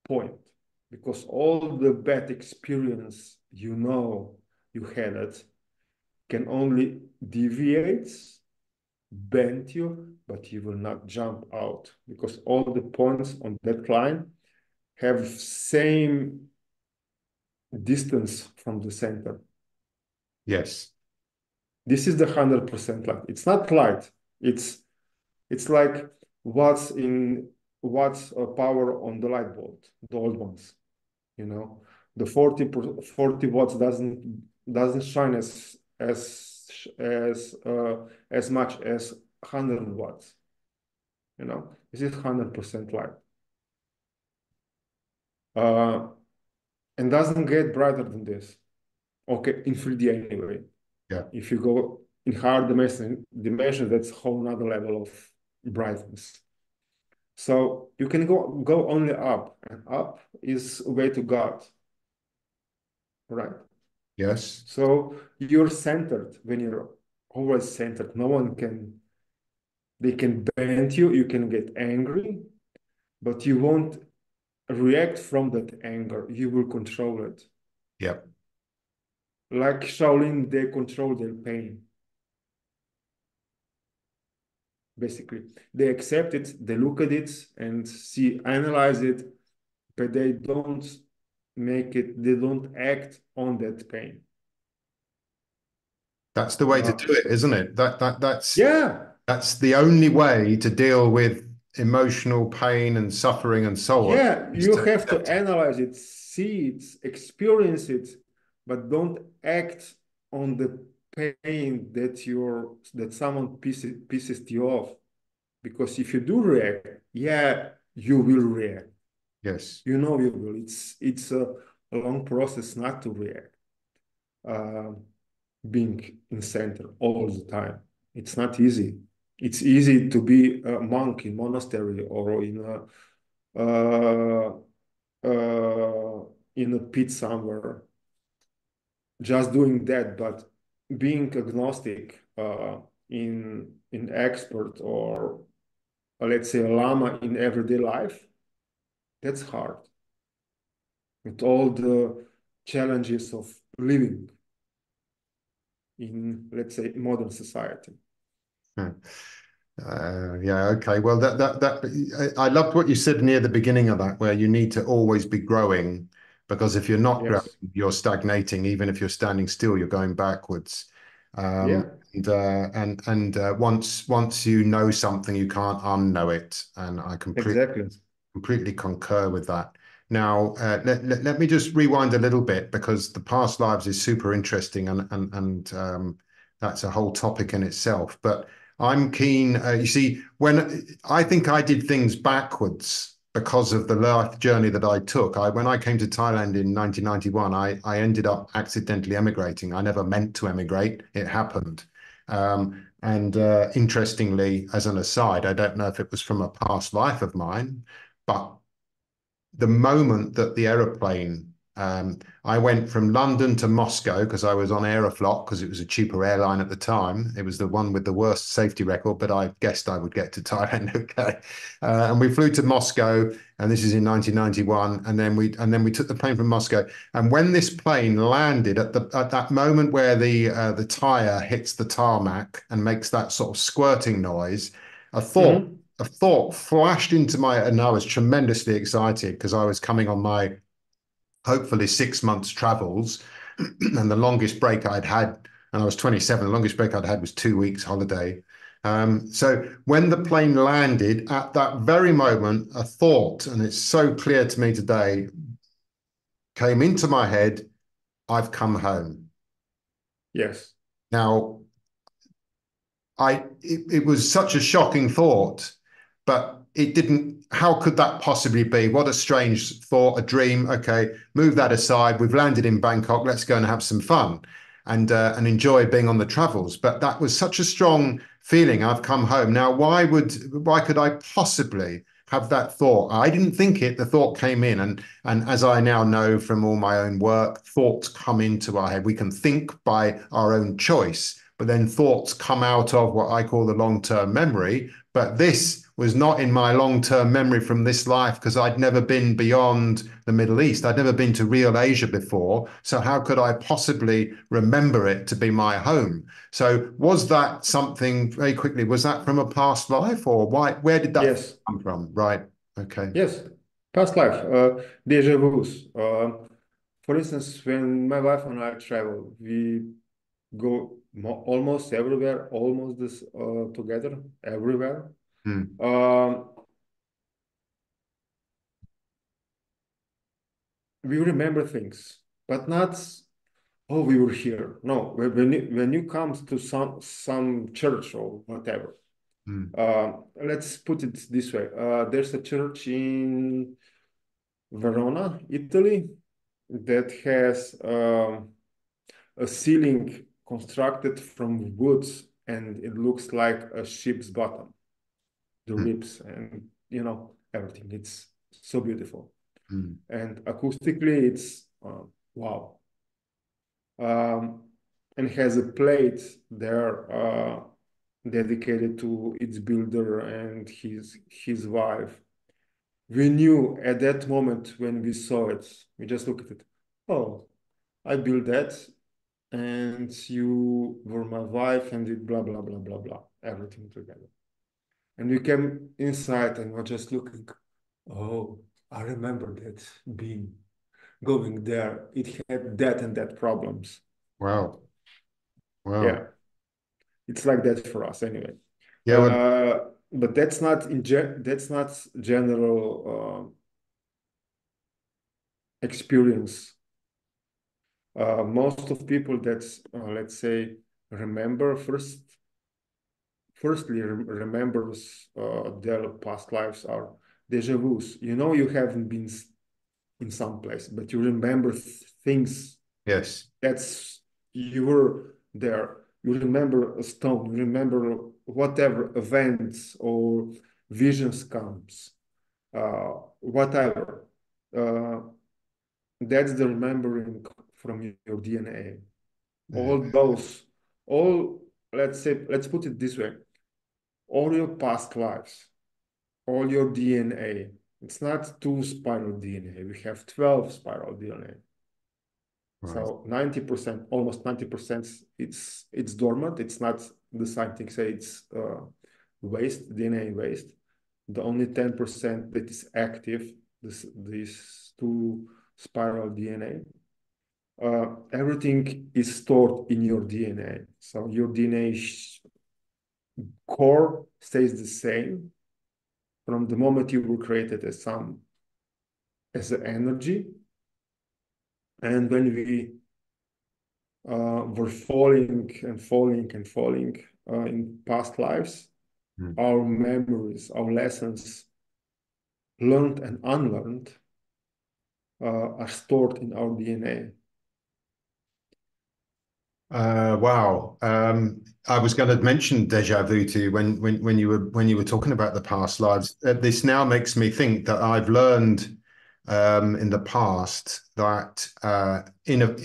point, because all the bad experience you had it can only deviate, bend you, but you will not jump out, because all the points on that line have same distance from the center. Yes. This is the 100% light. It's not light. It's like what's in watts power on the light bulb, the old ones. The 40 watts doesn't shine as much as 100 watts. This is 100% light. And doesn't get brighter than this. Okay, in 3D anyway. Yeah. If you go in higher dimension, that's a whole nother level of brightness. So you can go only up, and up is a way to God, right? Yes. So you're centered when you're always centered. No one can, they can bend you, you can get angry, but you won't react from that anger. You will control it. Yeah. Like Shaolin, they control their pain. Basically, they accept it, they look at it and analyze it, but they don't they don't act on that pain. That's the way to do it, isn't it? Yeah, That's the only way to deal with emotional pain and suffering and so on, yeah, is you to have to accept it. analyze it, see it, experience it, but don't act on the pain that someone pisses you off. Because if you do react, yeah, you will react. Yes. You will. It's a long process not to react. Being in center all the time. It's not easy. It's easy to be a monk in monastery or uh, in a pit somewhere, just doing that. But being agnostic in expert or let's say a lama in everyday life, that's hard. With all the challenges of living in, let's say, modern society. Hmm. Yeah, okay. Well, I loved what you said near the beginning of that, where you need to always be growing, because if you're not growing, Yes. you're stagnating. Even if you're standing still, you're going backwards. Yeah, Once you know something, you can't unknow it. And I exactly. completely concur with that. Now, let me just rewind a little bit, because the past lives is super interesting, and that's a whole topic in itself. But I'm keen. You see, when I think I did things backwards because of the life journey that I took. When I came to Thailand in 1991, I ended up accidentally emigrating. I never meant to emigrate. It happened. And interestingly, as an aside, I don't know if it was from a past life of mine, but the moment that the aeroplane, I went from London to Moscow because I was on Aeroflot because it was a cheaper airline at the time. It was the one with the worst safety record, but I guessed I would get to Thailand. Okay, and we flew to Moscow, and this is in 1991. And then we took the plane from Moscow. And when this plane landed at that moment where the tire hits the tarmac and makes that sort of squirting noise, a thought Mm-hmm. a thought flashed into my, and I was tremendously excited because I was coming on my hopefully 6 months travels, and the longest break I'd had, and I was 27. The longest break I'd had was 2 weeks holiday. So when the plane landed, at that very moment, a thought, and it's so clear to me today, came into my head: I've come home. Yes. Now, it was such a shocking thought, but it didn't. How could that possibly be? What a strange thought, a dream. Okay, move that aside. We've landed in Bangkok. Let's go and have some fun, and enjoy being on the travels. But that was such a strong feeling. I've come home. Now, why could I possibly have that thought? I didn't think it. The thought came in, and as I now know from all my own work, thoughts come into our head. We can think by our own choice, but then thoughts come out of what I call the long-term memory. But this was not in my long-term memory from this life, because I'd never been beyond the Middle East. I'd never been to real Asia before. So how could I possibly remember it to be my home? So was that something, very quickly, was that from a past life, or where did that Yes. come from? Right. Okay. Yes. Past life. Deja vus. For instance, when my wife and I travel, we go almost everywhere, almost this together, everywhere. Hmm. Um, we remember things, but not, oh, we were here. No, when you come to some church or whatever, Mm. let's put it this way. There's a church in Verona, Italy, that has a ceiling constructed from woods, and it looks like a ship's bottom, the Mm. ribs, and everything. It's so beautiful, Mm. and acoustically, it's wow. Um, and has a plate there dedicated to its builder and his wife. We knew at that moment when we saw it, we just looked at it. Oh, I built that, and you were my wife, and it blah blah blah blah blah, everything together. And we came inside and were just looking. Oh, I remember that being going there. It had that and that problems. Wow. Wow. Yeah, it's like that for us anyway. Yeah, well, But that's not general experience. Most of people that let's say remember firstly remembers their past lives are deja vus. You haven't been in some place, but you remember things yes. that's you were there. You remember a stone. You remember whatever events or visions comes, whatever. Uh, that's the remembering from your DNA. Yeah. All those, all let's put it this way: all your past lives, all your DNA. It's not two spiral DNA. We have 12 spiral DNA. Right. So 90%, almost 90%, it's dormant. It's not the scientists say it's waste, DNA waste. The only 10% that is active, this two spiral DNA. Everything is stored in your DNA. So your DNA core stays the same from the moment you were created as an energy. And when we were falling and falling and falling in past lives, Mm. our memories, our lessons, learned and unlearned, are stored in our DNA. Wow. I was going to mention deja vu to you when you were talking about the past lives. This now makes me think that I've learned in the past that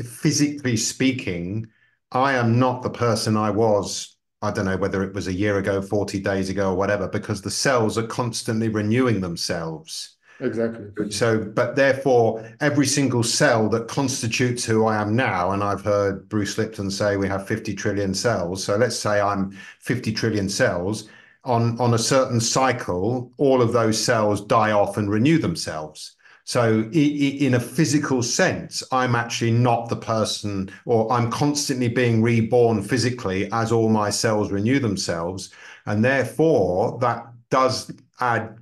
physically speaking, I am not the person I was. I don't know whether it was a year ago, 40 days ago, or whatever, because the cells are constantly renewing themselves. Exactly. So, but therefore, every single cell that constitutes who I am now, and I've heard Bruce Lipton say we have 50 trillion cells. So let's say I'm 50 trillion cells. On a certain cycle, all of those cells die off and renew themselves. So, in a physical sense, I'm actually not the person, or I'm constantly being reborn physically as all my cells renew themselves. And therefore, that does add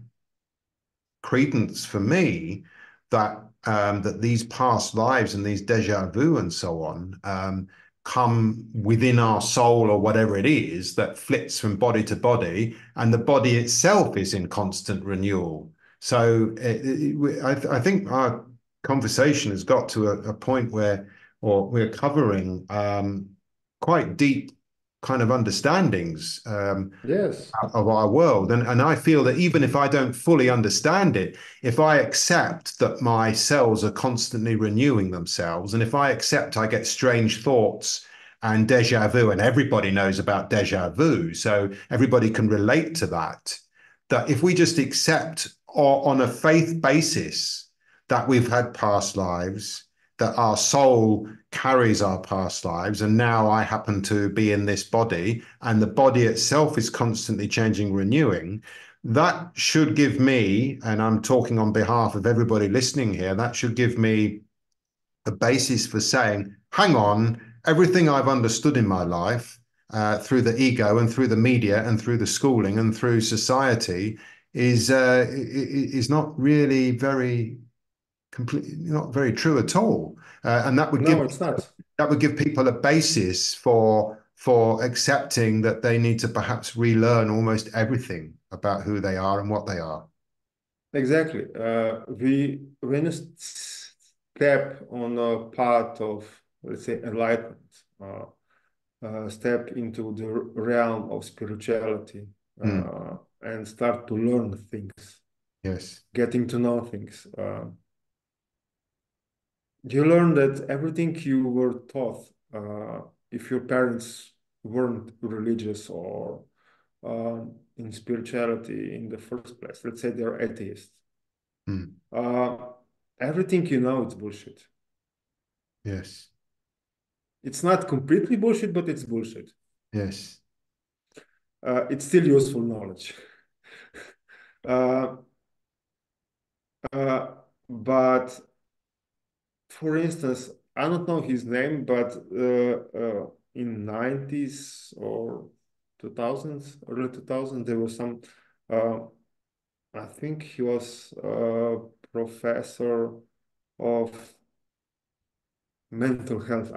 credence for me that that these past lives and these deja vu and so on come within our soul or whatever it is that flits from body to body, and the body itself is in constant renewal. So I think our conversation has got to a point where, or we're covering quite deep kind of understandings Yes. of our world. And I feel that even if I don't fully understand it, if I accept that my cells are constantly renewing themselves, and if I accept I get strange thoughts and deja vu, and everybody knows about deja vu, so everybody can relate to that, that if we just accept on a faith basis that we've had past lives, that our soul carries our past lives, and now I happen to be in this body, and the body itself is constantly changing, renewing, that should give me, and I'm talking on behalf of everybody listening here, that should give me a basis for saying, hang on, everything I've understood in my life through the ego and through the media and through the schooling and through society is not really very completely not very true at all. And No, it's not. that would give people a basis for accepting that they need to perhaps relearn almost everything about who they are and what they are. Exactly. When you step on a path of, let's say, enlightenment, step into the realm of spirituality, Mm, and start to learn things, yes. getting to know things. You learn that everything you were taught, if your parents weren't religious or in spirituality in the first place, let's say they're atheists, Mm, uh, everything you know is bullshit. yes. It's not completely bullshit, but it's bullshit. Yes. It's still useful knowledge. uh, uh, but for instance, I don't know his name, but in 90s or 2000s, early 2000s, there was some, uh, I think he was a professor of mental health.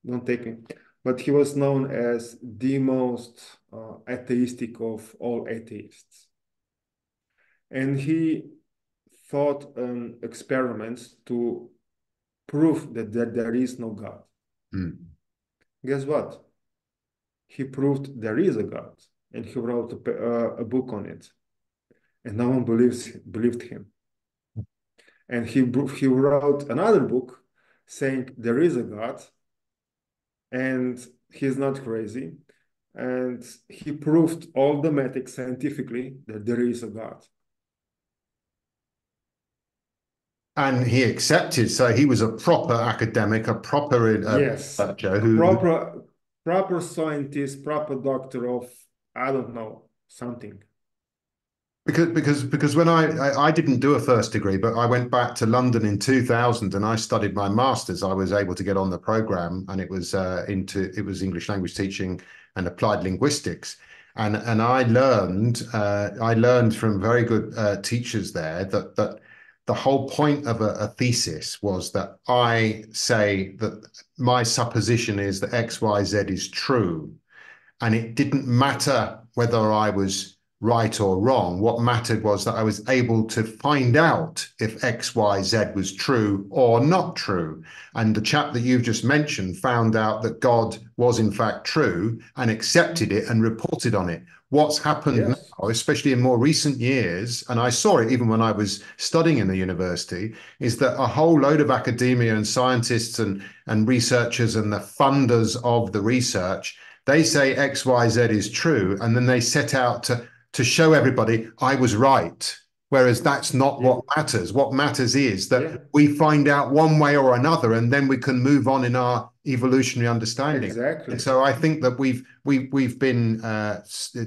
Don't take me. But he was known as the most atheistic of all atheists. And he thought experiments to prove that there is no God. Mm. Guess what? He proved there is a God, and he wrote a book on it, and no one believed him. And he wrote another book saying there is a God, and he's not crazy, and he proved all the methods scientifically that there is a God. And he accepted, so he was a proper academic, a proper Yes, researcher a who proper scientist, proper doctor of, I don't know, something. because when I didn't do a first degree, but I went back to London in 2000 and I studied my master's. I was able to get on the program, and it was English language teaching and applied linguistics. And I learned from very good teachers there that the whole point of a thesis was that I say that my supposition is that X, Y, Z is true, and it didn't matter whether I was right or wrong. What mattered was that I was able to find out if X, Y, Z was true or not true. And the chap that you've just mentioned found out that God was in fact true and accepted it and reported on it. What's happened Yes. now, especially in more recent years, and I saw it even when I was studying in the university, is that a whole load of academia and scientists and researchers and the funders of the research, they say X, Y, Z is true, and then they set out to show everybody I was right. Whereas that's not Yeah. what matters. What matters is Yeah. that we find out one way or another, and then we can move on in our evolutionary understanding. And Exactly. so I think that we've been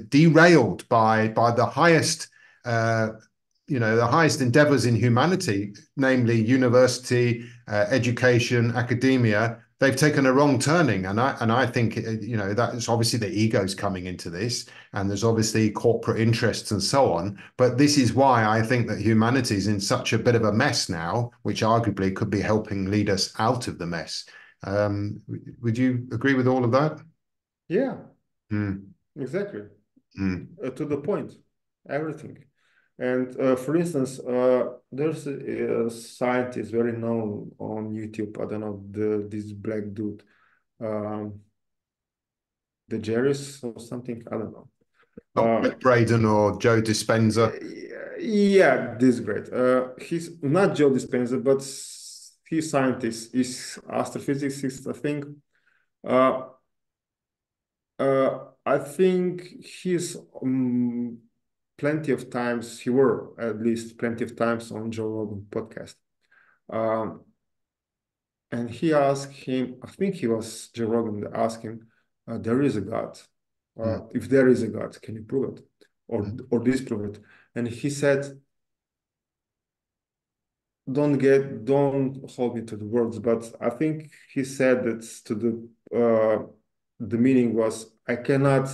derailed by the highest the highest endeavors in humanity, namely university, education, academia. They've taken a wrong turning, and I think that's obviously the egos coming into this, and there's obviously corporate interests and so on. But this is why I think that humanity is in such a bit of a mess now, which arguably could be helping lead us out of the mess. Would you agree with all of that? Yeah, Mm, exactly. mm. To the point, everything. And for instance, there's a scientist very known on YouTube. I don't know, this black dude, um, the Jerry's or something. I don't know. Not Braden or Joe Dispenza. Yeah, this is great. He's not Joe Dispenza, but he's scientist. He's astrophysicist, I think. Uh, I think plenty of times, he were at least plenty of times on Joe Rogan podcast. Um, and he asked him, I think he was Joe Rogan that asked him, there is a God. Mm, If there is a God, can you prove it mm, or disprove it? And he said, don't hold me to the words, but I think he said that to the meaning was, I cannot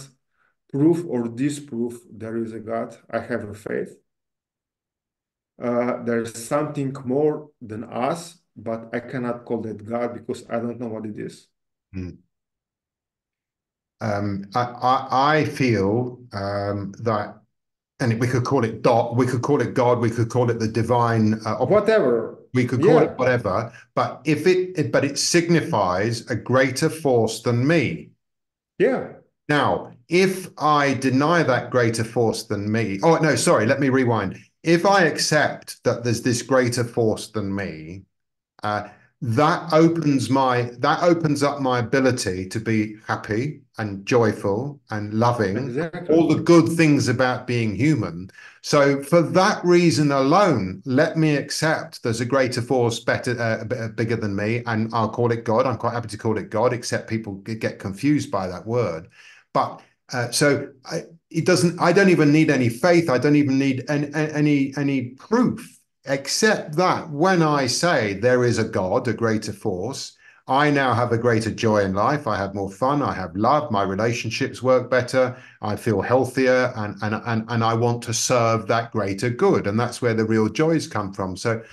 prove or disprove there is a God. I have a faith. there's something more than us, but I cannot call that God because I don't know what it is. Mm. I feel that, and we could call it dot, we could call it God, we could call it the divine, Whatever. we could call it Yeah, whatever. But but it signifies a greater force than me. yeah, Now, if I deny that greater force than me, oh no, sorry, let me rewind. If I accept that there's this greater force than me, uh, that opens up my ability to be happy and joyful and loving, exactly. all the good things about being human. So for that reason alone, let me accept there's a greater force better, bigger than me, and I'll call it God. I'm quite happy to call it God, except people get confused by that word. But it doesn't. I don't even need any faith. I don't even need any proof, except that when I say there is a God, a greater force, I now have a greater joy in life. I have more fun. I have love. My relationships work better. I feel healthier, and I want to serve that greater good. And that's where the real joys come from. So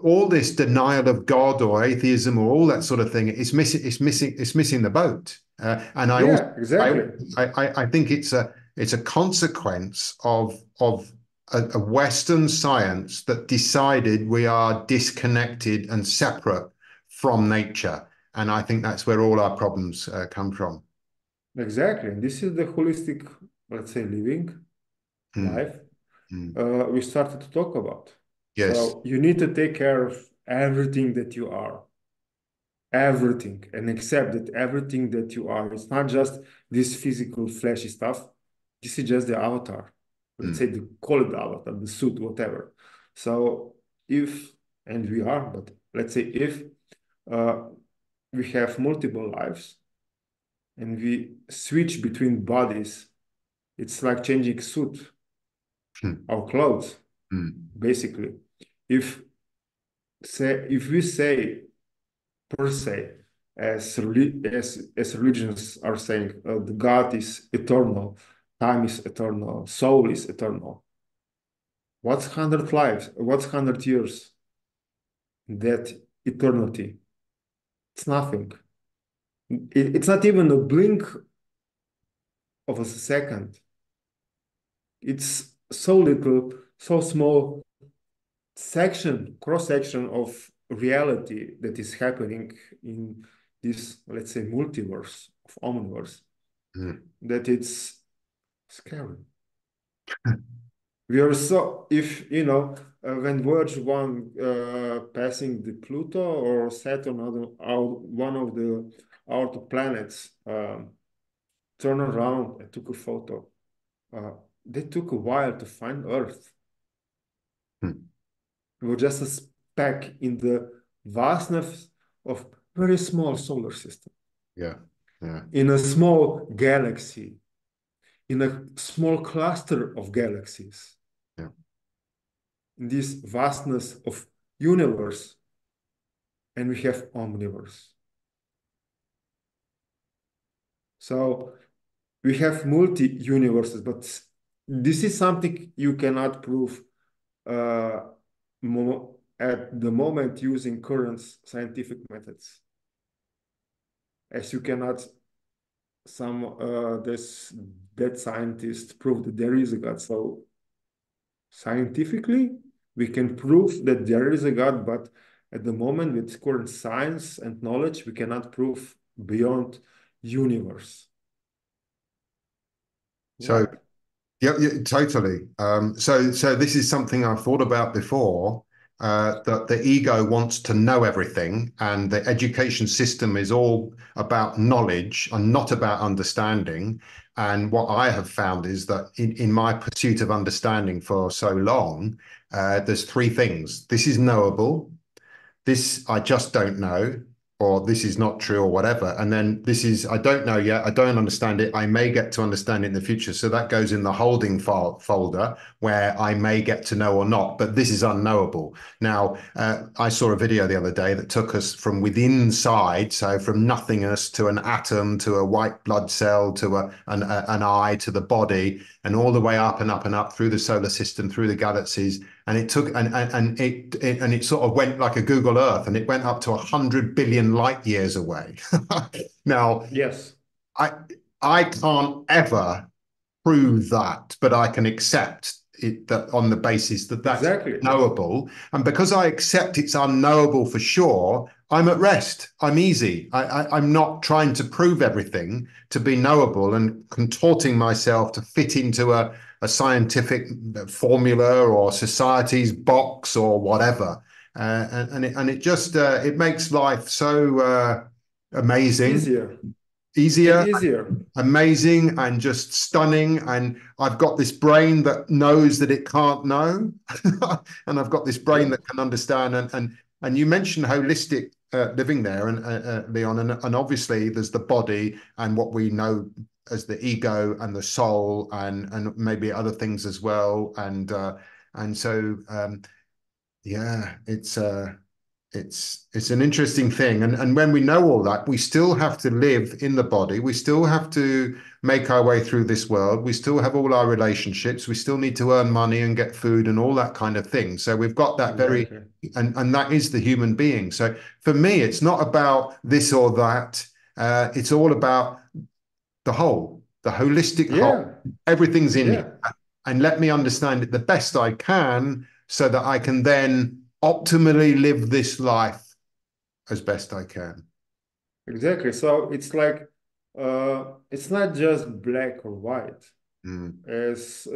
all this denial of God or atheism or all that sort of thing is missing. It's missing the boat. And I also Yeah, exactly. I think it's a consequence of a Western science that decided we are disconnected and separate from nature. And I think that's where all our problems come from. Exactly. And this is the holistic, let's say, living Mm, life mm. we started to talk about. Yes. So you need to take care of everything that you are, everything, and accept that everything that you are. It's not just this physical, flashy stuff. This is just the avatar. Let's Mm, say, call it the avatar, the suit, whatever. So if, and we are, but let's say if uh, we have multiple lives and we switch between bodies, it's like changing suit, mm, our clothes, mm, basically. If if we say per se, as religions are saying, the God is eternal, time is eternal, soul is eternal. What's 100 lives? What's 100 years? That eternity. It's nothing. It's not even a blink of a second. It's so little, so small section, cross section of reality that is happening in this, let's say, multiverse of omniverse, mm. that it's scary. We are so, if you know, when Voyage 1 passing the Pluto or Saturn, one of the outer planets, turn around and took a photo. Uh, they took a while to find Earth. Mm. We were just a speck in the vastness of very small solar system, Yeah. Yeah. in a small galaxy, in a small cluster of galaxies, Yeah. in this vastness of universe, and we have omniverse. So we have multi-universes, but this is something you cannot prove uh, at the moment using current scientific methods, as you cannot this that scientist proved that there is a God. So scientifically, we can prove that there is a God, but at the moment with current science and knowledge, we cannot prove beyond universe. So What? yeah, yeah, totally. So this is something I've thought about before, that the ego wants to know everything, and the education system is all about knowledge and not about understanding. And what I have found is that in my pursuit of understanding for so long, there's three things. This is knowable. This I just don't know. or this is not true or whatever. And then this is, I don't know yet. I don't understand it. I may get to understand it in the future. So that goes in the holding file folder where I may get to know or not, but this is unknowable. Now, I saw a video the other day that took us from within inside, so from nothingness to an atom to a white blood cell to an eye to the body, and all the way up and up and up through the solar system, through the galaxies. And it took and it sort of went like a Google Earth, and it went up to 100 billion light years away. Now, Yes, I I can't ever prove that, but I can accept it that on the basis that that's exactly. knowable. And because I accept it's unknowable for sure, I'm at rest. I'm easy. I'm not trying to prove everything to be knowable and contorting myself to fit into a scientific formula or society's box or whatever. And it just it makes life so amazing, Easier and easier, easier. amazing, and just stunning. And I've got this brain that knows that it can't know, and I've got this brain Yep. that can understand. And you mentioned holistic living there, and Leon, and obviously there's the body and what we know as the ego and the soul, and maybe other things as well. And so yeah, it's an interesting thing. And when we know all that, we still have to live in the body. We still have to make our way through this world. We still have all our relationships. We still need to earn money and get food and all that kind of thing. So we've got that very, Exactly. and that is the human being. So for me, it's not about this or that. It's all about the whole, the holistic whole. Yeah. Everything's in here. Yeah. And let me understand it the best I can so that I can then optimally live this life as best I can. Exactly. So it's like it's not just black or white, Mm, as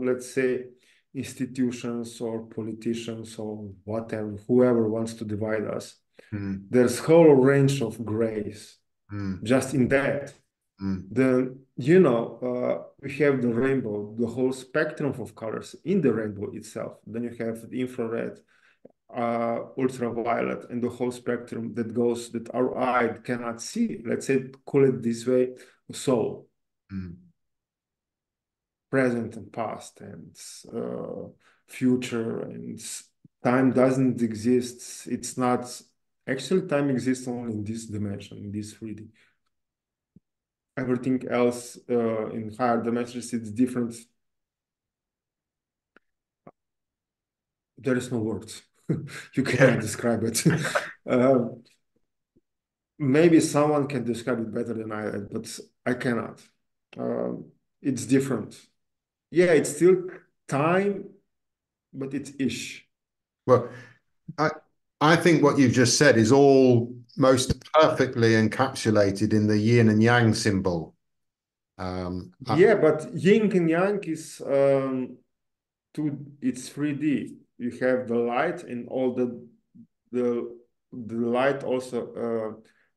let's say institutions or politicians or whatever, whoever wants to divide us. mm, There's whole range of grays mm, just in that. mm, Then, we have the rainbow, the whole spectrum of colors in the rainbow itself. Then you have the infrared, ultraviolet, and the whole spectrum that goes that our eye cannot see. Let's say, call it this way. So, mm. present and past, and future, and time doesn't exist. It's not actually time exists only in this dimension, in this 3D. Everything else in higher dimensions, it's different. There is no words. You cannot Yeah. describe it. Uh, Maybe someone can describe it better than I, but I cannot. It's different. Yeah, it's still time, but it's ish. Well, I, I think what you've just said is all most perfectly encapsulated in the yin and yang symbol. Um, uh, Yeah, but yin and yang is it's 3D. You have the light and all the the light also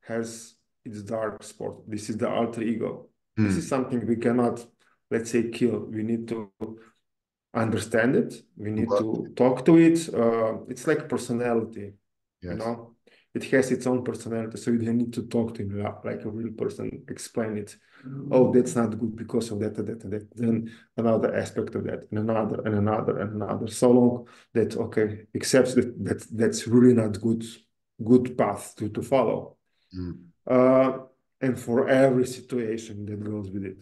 has its dark spot. This is the alter ego. This is mm, something we cannot, let's say, kill. We need to understand it. We need well, to talk to it. It's like personality, you yes. know. It has its own personality, so you need to talk to it like a real person, explain it. Oh, that's not good because of that, and that, and that. Then another aspect of that, and another, and another, and another. So long that okay, accepts that's really not good path to follow. Mm, Uh, and for every situation that goes with it,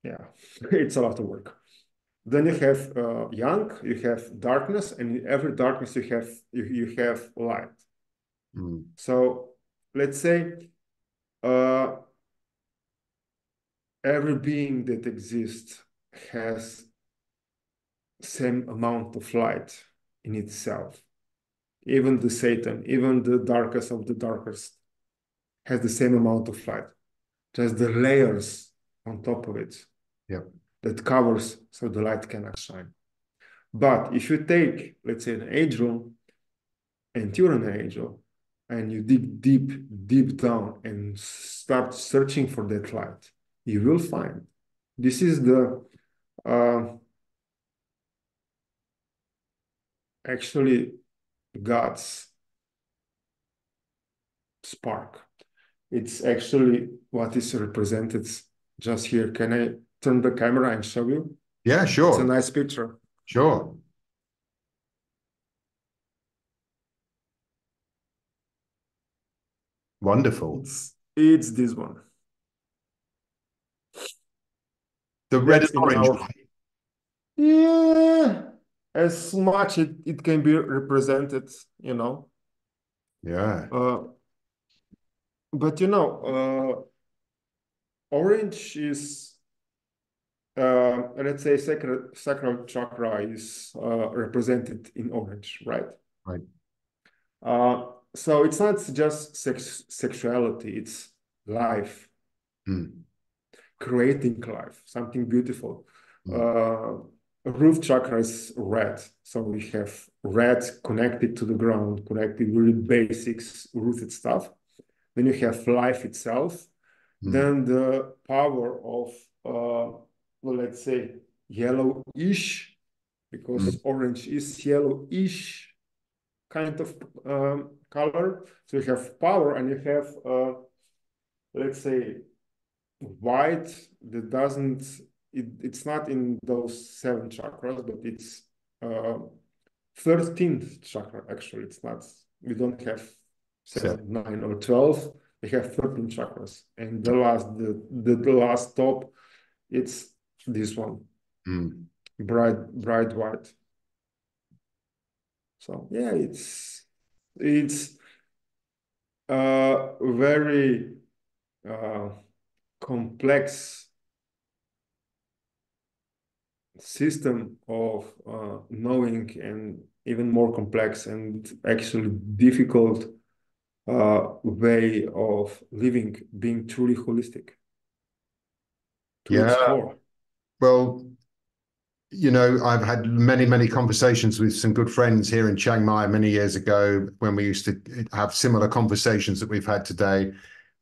yeah, it's a lot of work. Then you have yang, you have darkness, and in every darkness you have light. mm, So let's say uh, every being that exists has same amount of light in itself. Even the Satan, even the darkest of the darkest, has the same amount of light. Just the layers on top of it yep. that covers so the light cannot shine. But if you take, let's say, an angel and you're an angel, and you dig deep, deep down and start searching for that light, you will find. This is the actually God's spark. It's actually what is represented just here. Can I turn the camera and show you? Yeah, It's a sure. nice picture. Sure. Wonderful. It's this one. The red and That's in orange our, one. yeah, as much it can be represented, you know. Yeah. But you know, orange is, let's say, sacral chakra is represented in orange, right? Right. So it's not just sexuality, it's life, Mm, creating life, something beautiful. mm, Uh, Root chakra is red, so we have red connected to the ground, connected with basics, rooted stuff. Then you have life itself. mm, Then the power of, well, let's say, yellowish, because mm. orange is yellowish kind of color. So you have power and you have, let's say, white that doesn't, it's not in those seven chakras, but it's uh, 13th chakra, actually. It's not, we don't have So, 7, 9, or 12. We have 13 chakras. And the last top, it's this one, mm. bright white. So yeah, it's a very uh, complex system of knowing, and even more complex and actually difficult way of living, being truly holistic, to Yeah. explore. Well, I've had many, many conversations with some good friends here in Chiang Mai many years ago when we used to have similar conversations that we've had today.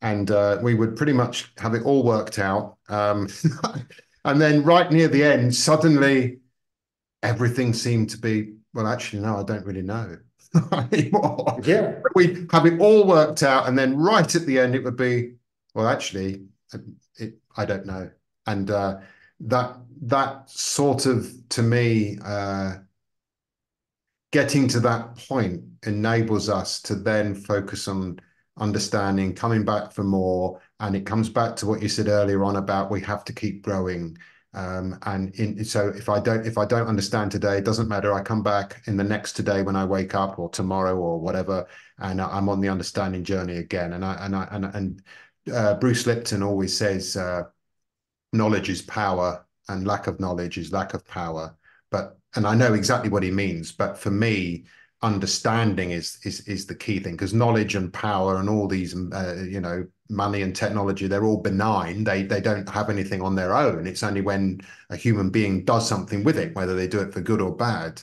And we would pretty much have it all worked out. And then right near the end, suddenly everything seemed to be, well, actually, no, I don't really know anymore. Yeah, We'd have it all worked out. And then right at the end, it would be, well, actually, I don't know. And that sort of, to me, getting to that point enables us to then focus on understanding, coming back for more. And it comes back to what you said earlier on about we have to keep growing. So if I don't understand today, it doesn't matter. I come back in the next today when I wake up, or tomorrow, or whatever, and I'm on the understanding journey again. And Bruce Lipton always says, knowledge is power and lack of knowledge is lack of power. And I know exactly what he means, but for me, understanding is the key thing, because knowledge and power and all these money and technology, they're all benign. They don't have anything on their own. It's only when a human being does something with it, whether they do it for good or bad.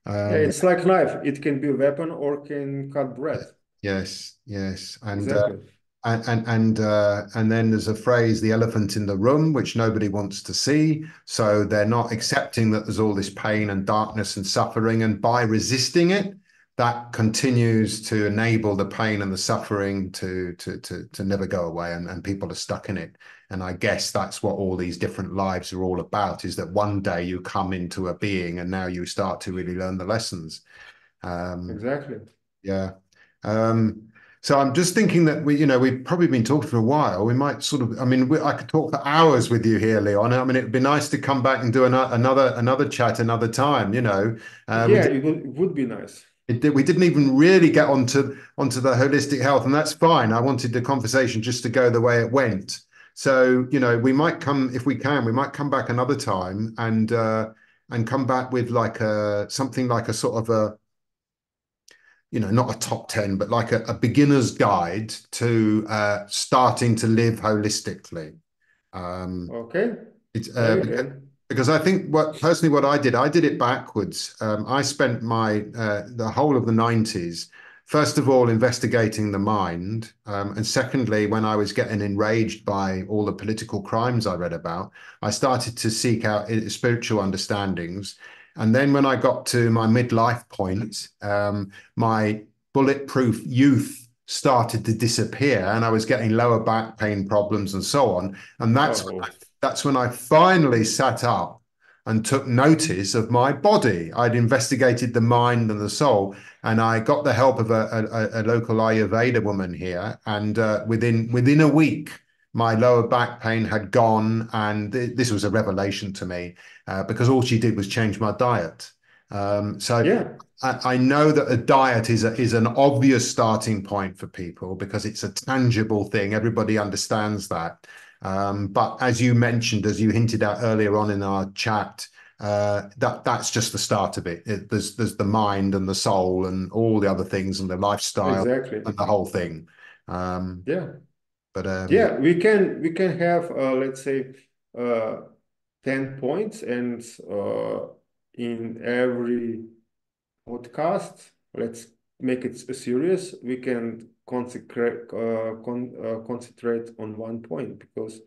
yeah, um it's like knife. It can be a weapon or can cut bread. yes, yes. Exactly. And then there's a phrase, the elephant in the room, which nobody wants to see. So they're not accepting that there's all this pain and darkness and suffering. And by resisting it, that continues to enable the pain and the suffering to never go away. And people are stuck in it. And I guess that's what all these different lives are all about, is that one day you come into a being and now you start to really learn the lessons. Um, Exactly. yeah. So I'm just thinking that we've probably been talking for a while. We might sort of, I mean, I could talk for hours with you here, Leon. I mean, it'd be nice to come back and do another chat another time. We Yeah, did, it would be nice. we didn't even really get onto the holistic health, and that's fine. I wanted the conversation just to go the way it went. So, we might come, if we can, we might come back another time and come back with like something like a sort of a, not a top 10, but like a beginner's guide to starting to live holistically. Um, Okay. it's Yeah, you can. because I think what I did it backwards. I spent the whole of the 90s, first of all, investigating the mind. And secondly, when I was getting enraged by all the political crimes I read about, I started to seek out spiritual understandings. And then when I got to my midlife point, my bulletproof youth started to disappear, and I was getting lower back pain problems and so on. And Oh, that's when I finally sat up and took notice of my body. I'd investigated the mind and the soul, and I got the help of a local Ayurveda woman here. And within a week, my lower back pain had gone, and this was a revelation to me because all she did was change my diet. So yeah, I know that a diet is an obvious starting point for people because it's a tangible thing. Everybody understands that. But as you mentioned, as you hinted at earlier on in our chat, that's just the start of it. There's the mind and the soul and all the other things and the lifestyle exactly. and the whole thing. Um, Yeah. but Yeah, we can have let's say uh 10 points, and in every podcast, let's make it a series. We can concentrate on one point, because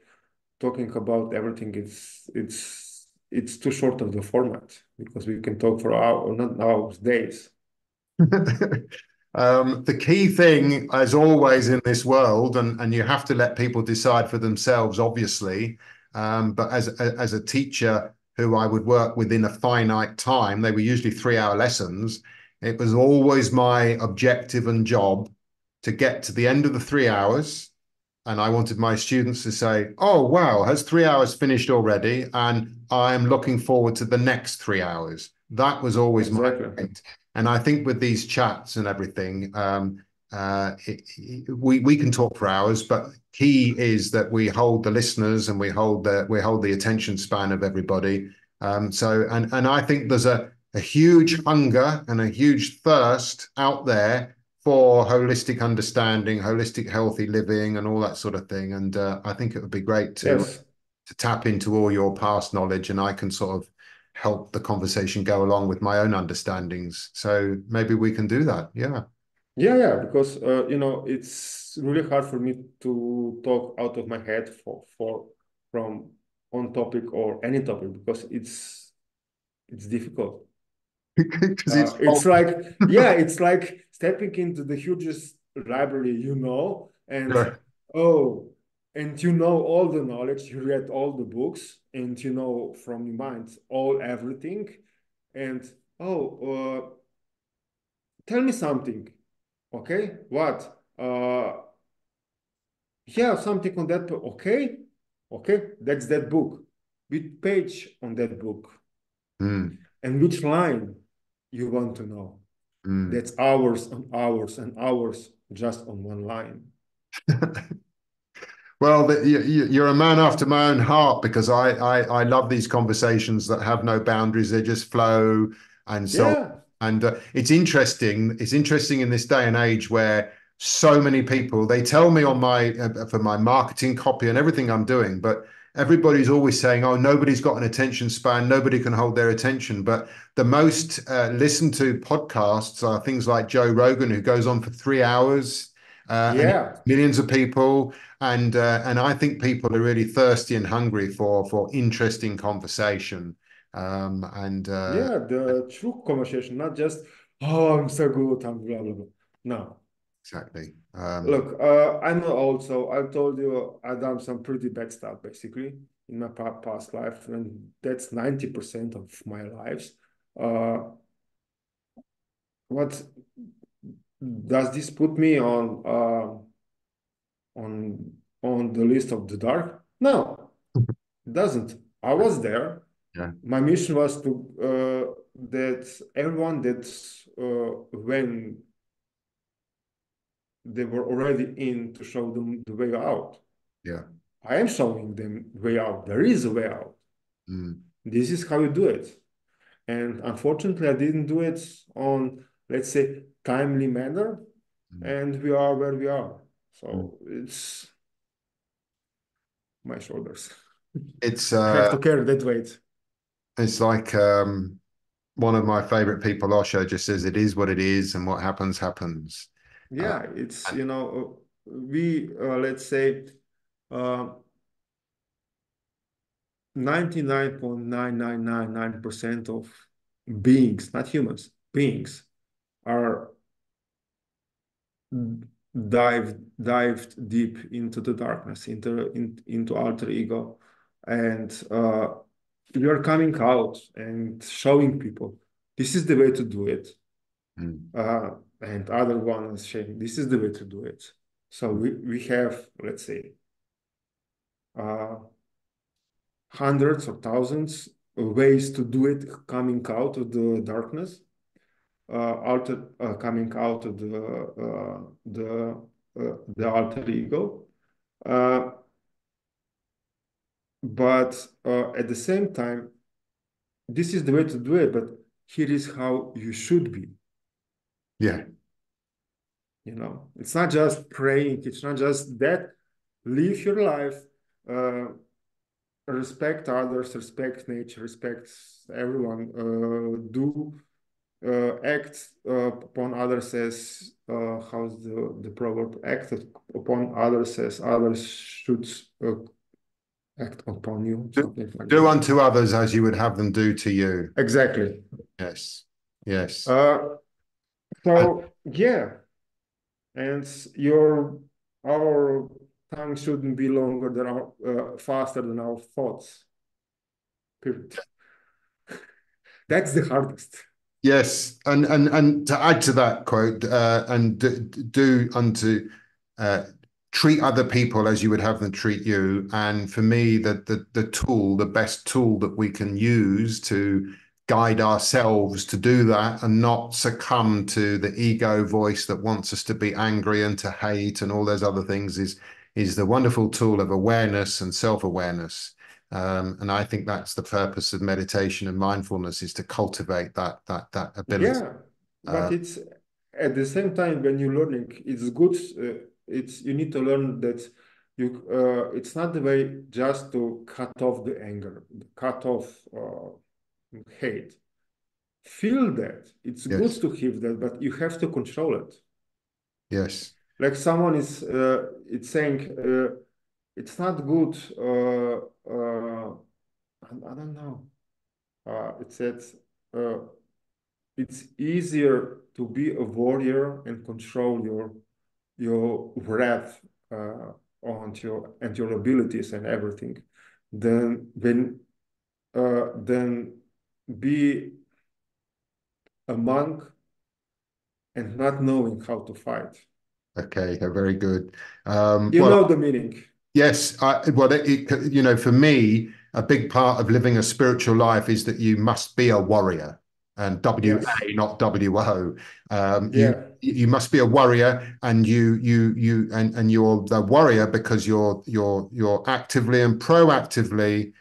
talking about everything, it's too short of the format, because we can talk for hours, not hours, days. The key thing, as always in this world, and you have to let people decide for themselves, obviously. But as a teacher who I would work within a finite time, they were usually 3 hour lessons. It was always my objective and job to get to the end of the 3 hours, and I wanted my students to say, "Oh, wow, has 3 hours finished already?" And I'm looking forward to the next 3 hours. That was always my Exactly. point. And I think with these chats and everything, we can talk for hours, but key is that we hold the listeners and we hold the attention span of everybody. And I think there's a huge hunger and a huge thirst out there for holistic understanding, holistic healthy living, and all that sort of thing. And I think it would be great Yes. to tap into all your past knowledge, and I can sort of help the conversation go along with my own understandings. So maybe we can do that. Yeah. Yeah, yeah, because it's really hard for me to talk out of my head for from on topic or any topic, because it's difficult. Because it's It's like, yeah, it's like stepping into the hugest library, and yeah, oh, and you know all the knowledge, you read all the books, and you know from your mind all everything, and tell me something, okay? What? Yeah, something on that book. Okay, okay, that's that book. Which page on that book, mm, and which line you want to know? mm. That's hours and hours and hours just on one line. Well, you're a man after my own heart because I love these conversations that have no boundaries; they just flow and so. Yeah, And it's interesting. It's interesting in this day and age where so many people they tell me on my for my marketing copy and everything I'm doing, but everybody's always saying, "Oh, nobody's got an attention span. Nobody can hold their attention." But the most listened to podcasts are things like Joe Rogan, who goes on for 3 hours, and yeah, millions of people. And I think people are really thirsty and hungry for interesting conversation. And yeah. The true conversation, not just, oh, I'm so good, I'm blah blah blah. No, exactly. look, I know also. I've told you I've done some pretty bad stuff basically in my past life, and that's 90% of my lives. Uh, what does this put me on on the list of the dark? No, it doesn't. I was there. Yeah, My mission was to that everyone that when they were already in, to show them the way out. yeah. I am showing them way out. There is a way out. Mm, This is how you do it. And unfortunately, I didn't do it on, let's say, timely manner, mm, and we are where we are. mm. So it's my shoulders. It's I have uh, to carry that weight. it's like one of my favorite people, Osho, just says it is what it is, and what happens happens. Uh, Yeah, it's, and we, let's say, uh, 99.9999% of beings, not humans, beings, are dived deep into the darkness, into alter ego, and we are coming out and showing people this is the way to do it. And other one is saying this is the way to do it. So we have, let's say, hundreds or thousands of ways to do it, coming out of the darkness, coming out of the alter ego. But at the same time, this is the way to do it, but here is how you should be. Yeah. You know, it's not just praying, it's not just that. Live your life, respect others, respect nature, respect everyone, act upon others as how's the proverb? Act upon others as others should act upon you, something like Do that. unto others as you would have them do to you. Exactly. Yes. Yes. So yeah, and our tongue shouldn't be longer than our faster than our thoughts. Period. That's the hardest. Yes, and to add to that quote, and do unto treat other people as you would have them treat you. And for me, the best tool that we can use to guide ourselves to do that and not succumb to the ego voice that wants us to be angry and to hate and all those other things is the wonderful tool of awareness and self-awareness. And I think that's the purpose of meditation and mindfulness, is to cultivate that ability. Yeah, but it's at the same time when you're learning, it's good. It's you need to learn that it's not the way just to cut off the anger, cut off hate. Feel that it's good Yes. to have that, but you have to control it. Yes. Like someone is, it's saying it's not good. I don't know. It said. It's easier to be a warrior and control your wrath and your abilities and everything than be a monk and not knowing how to fight. Okay. Very good. You Well, know the meaning. yes. For me, a big part of living a spiritual life is that you must be a warrior, and Yes. WA, not WO. You Yeah. you must be a warrior, and you're the warrior because you're actively and proactively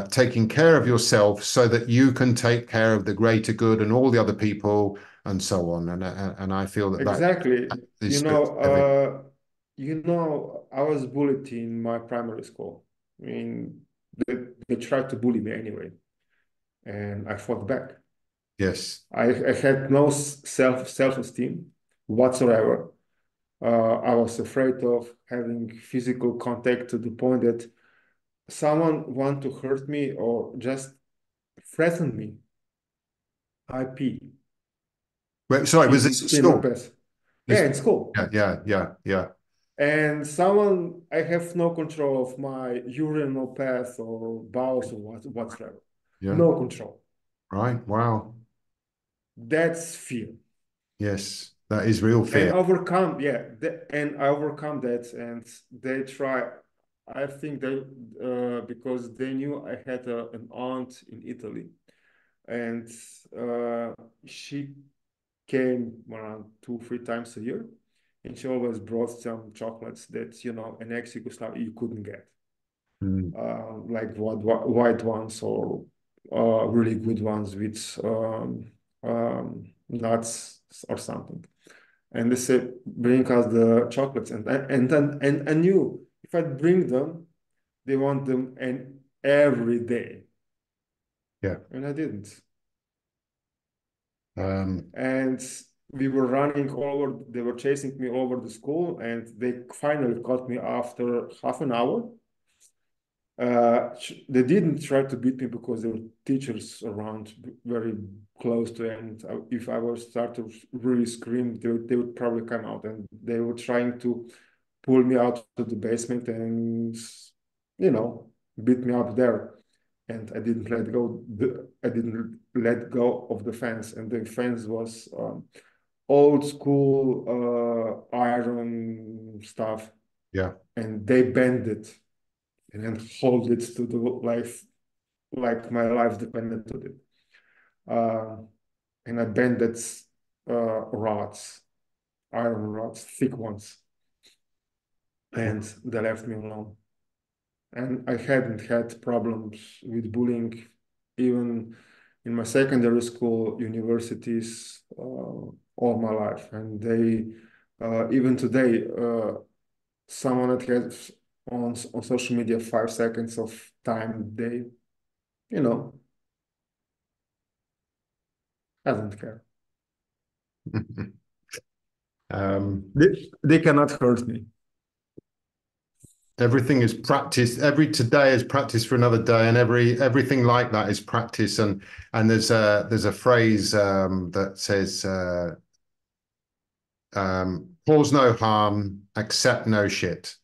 taking care of yourself so that you can take care of the greater good and all the other people and so on. And I feel that Exactly. is spiritual living. I was bullied in my primary school. I mean, they tried to bully me anyway, and I fought back. Yes. I had no self-esteem whatsoever. I was afraid of having physical contact to the point that someone want to hurt me or just threaten me. I pee Wait, sorry, was this at in my school? pants. Yeah, in school. Yeah. And someone, I have no control of my urinal path or bowels or whatsoever. Yeah. No control. Right. Wow. That's fear. Yes, that is real And fear. overcome, yeah, and I overcome that. And they try, I think they, because they knew I had an aunt in Italy, and she came around 2, 3 times a year, and she always brought some chocolates that, in ex-Yugoslavia you couldn't get. Mm. Like white ones or really good ones with nuts or something. And they said, bring us the chocolates. And I knew if I bring them, they want them and every day. Yeah. And I didn't. Um, And we were running all over, they were chasing me all over the school, and they finally caught me after half an hour. They didn't try to beat me because there were teachers around very close to it. And if I was start to really scream, they would probably come out, and they were trying to pull me out to the basement and, you know, beat me up there. And I didn't let go. I didn't let go of the fence, and the fence was old school iron stuff, Yeah. and they bend it and then hold it to the life like my life depended on it. Uh, and I bended rods, iron rods, thick ones, and they left me alone. And I hadn't had problems with bullying even in my secondary school, universities, all my life. And they, even today, someone that has on social media 5 seconds of time, they, you know, I don't care. Um, They cannot hurt me. Everything is practice. Every today is practice for another day, and everything like that is practice. And there's a phrase that says cause no harm, accept no shit.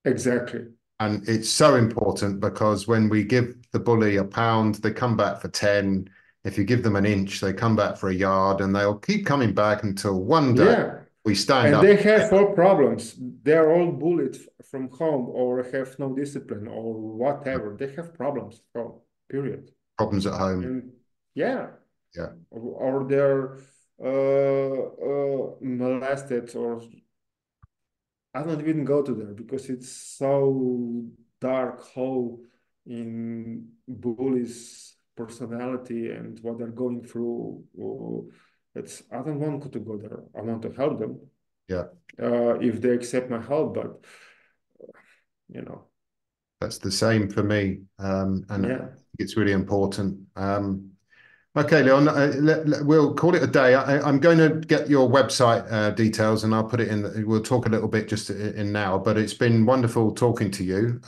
Exactly. And it's so important because when we give the bully a pound, they come back for 10. If you give them an inch, they come back for a yard, and they'll keep coming back until one day Yeah. we stand And up. they have all problems. They're all bullied from home or have no discipline or whatever. They have problems at home, period. Problems at home. And yeah, Yeah. or they're molested, or I don't even go to there because it's so dark hole in bullies' personality and what they're going through. It's I don't want to go there. I want to help them Yeah. if they accept my help, but you know, That's the same for me. And I think yeah. it's really important. Okay, Leon, we'll call it a day. I'm going to get your website details and I'll put it in. We'll talk a little bit just in now, but it's been wonderful talking to you.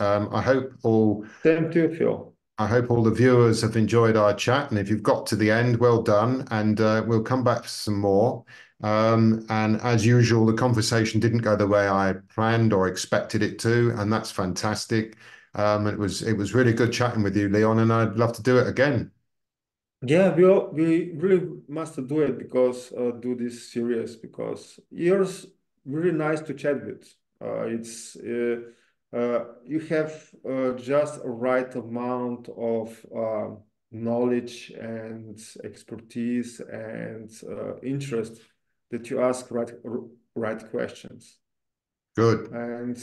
Same to you, Phil. I hope all the viewers have enjoyed our chat. And if you've got to the end, well done. And we'll come back for some more. And as usual, the conversation didn't go the way I planned or expected it to, and that's fantastic. It was really good chatting with you, Leon, and I'd love to do it again. Yeah, we really must do it because do this serious because you're really nice to chat with. It's you have just a right amount of knowledge and expertise and interest that you ask right questions. Good. And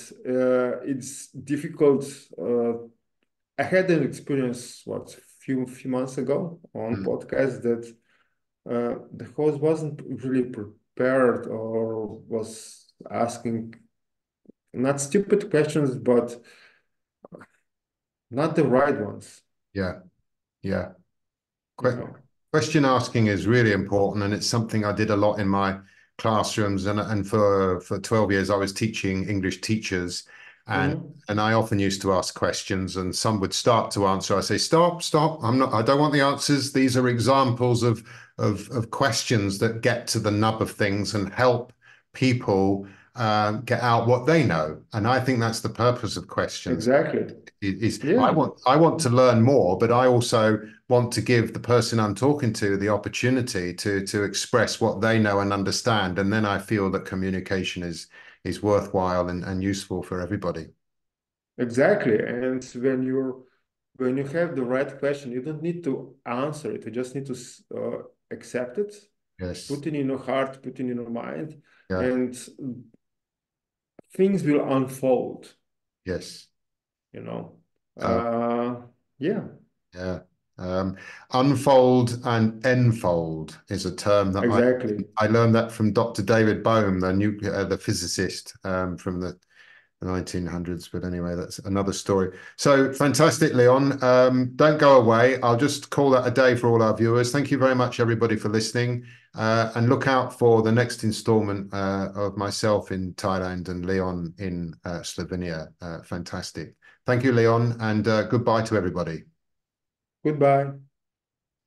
it's difficult. I had an experience few months ago on Mm. podcast that the host wasn't really prepared or was asking not stupid questions, but not the right ones, Yeah, yeah. you Que- know. Question asking is really important, and it's something I did a lot in my classrooms. And for 12 years, I was teaching English teachers, and Mhm. and I often used to ask questions, and some would start to answer. I say, "Stop, stop! I don't want the answers. These are examples of questions that get to the nub of things and help people get out what they know." And I think that's the purpose of questions. Exactly. Is Yeah, I want to learn more, but I also want to give the person I'm talking to the opportunity to express what they know and understand, and then I feel that communication is worthwhile and useful for everybody. exactly. And when you have the right question, you don't need to answer it. You just need to accept it, Yes. put it in your heart, put it in your mind, Yeah. and things will unfold, Yes. you know. Uh, Yeah, yeah. Um, Unfold and enfold is a term that exactly. I learned that from Dr. David Bohm, the physicist from the the 1900s, but anyway, that's another story. So fantastic, Leon. Don't go away. I'll just call that a day for all our viewers. Thank you very much, everybody, for listening. And look out for the next installment of myself in Thailand and Leon in Slovenia. Fantastic. Thank you, Leon, and goodbye to everybody. Goodbye.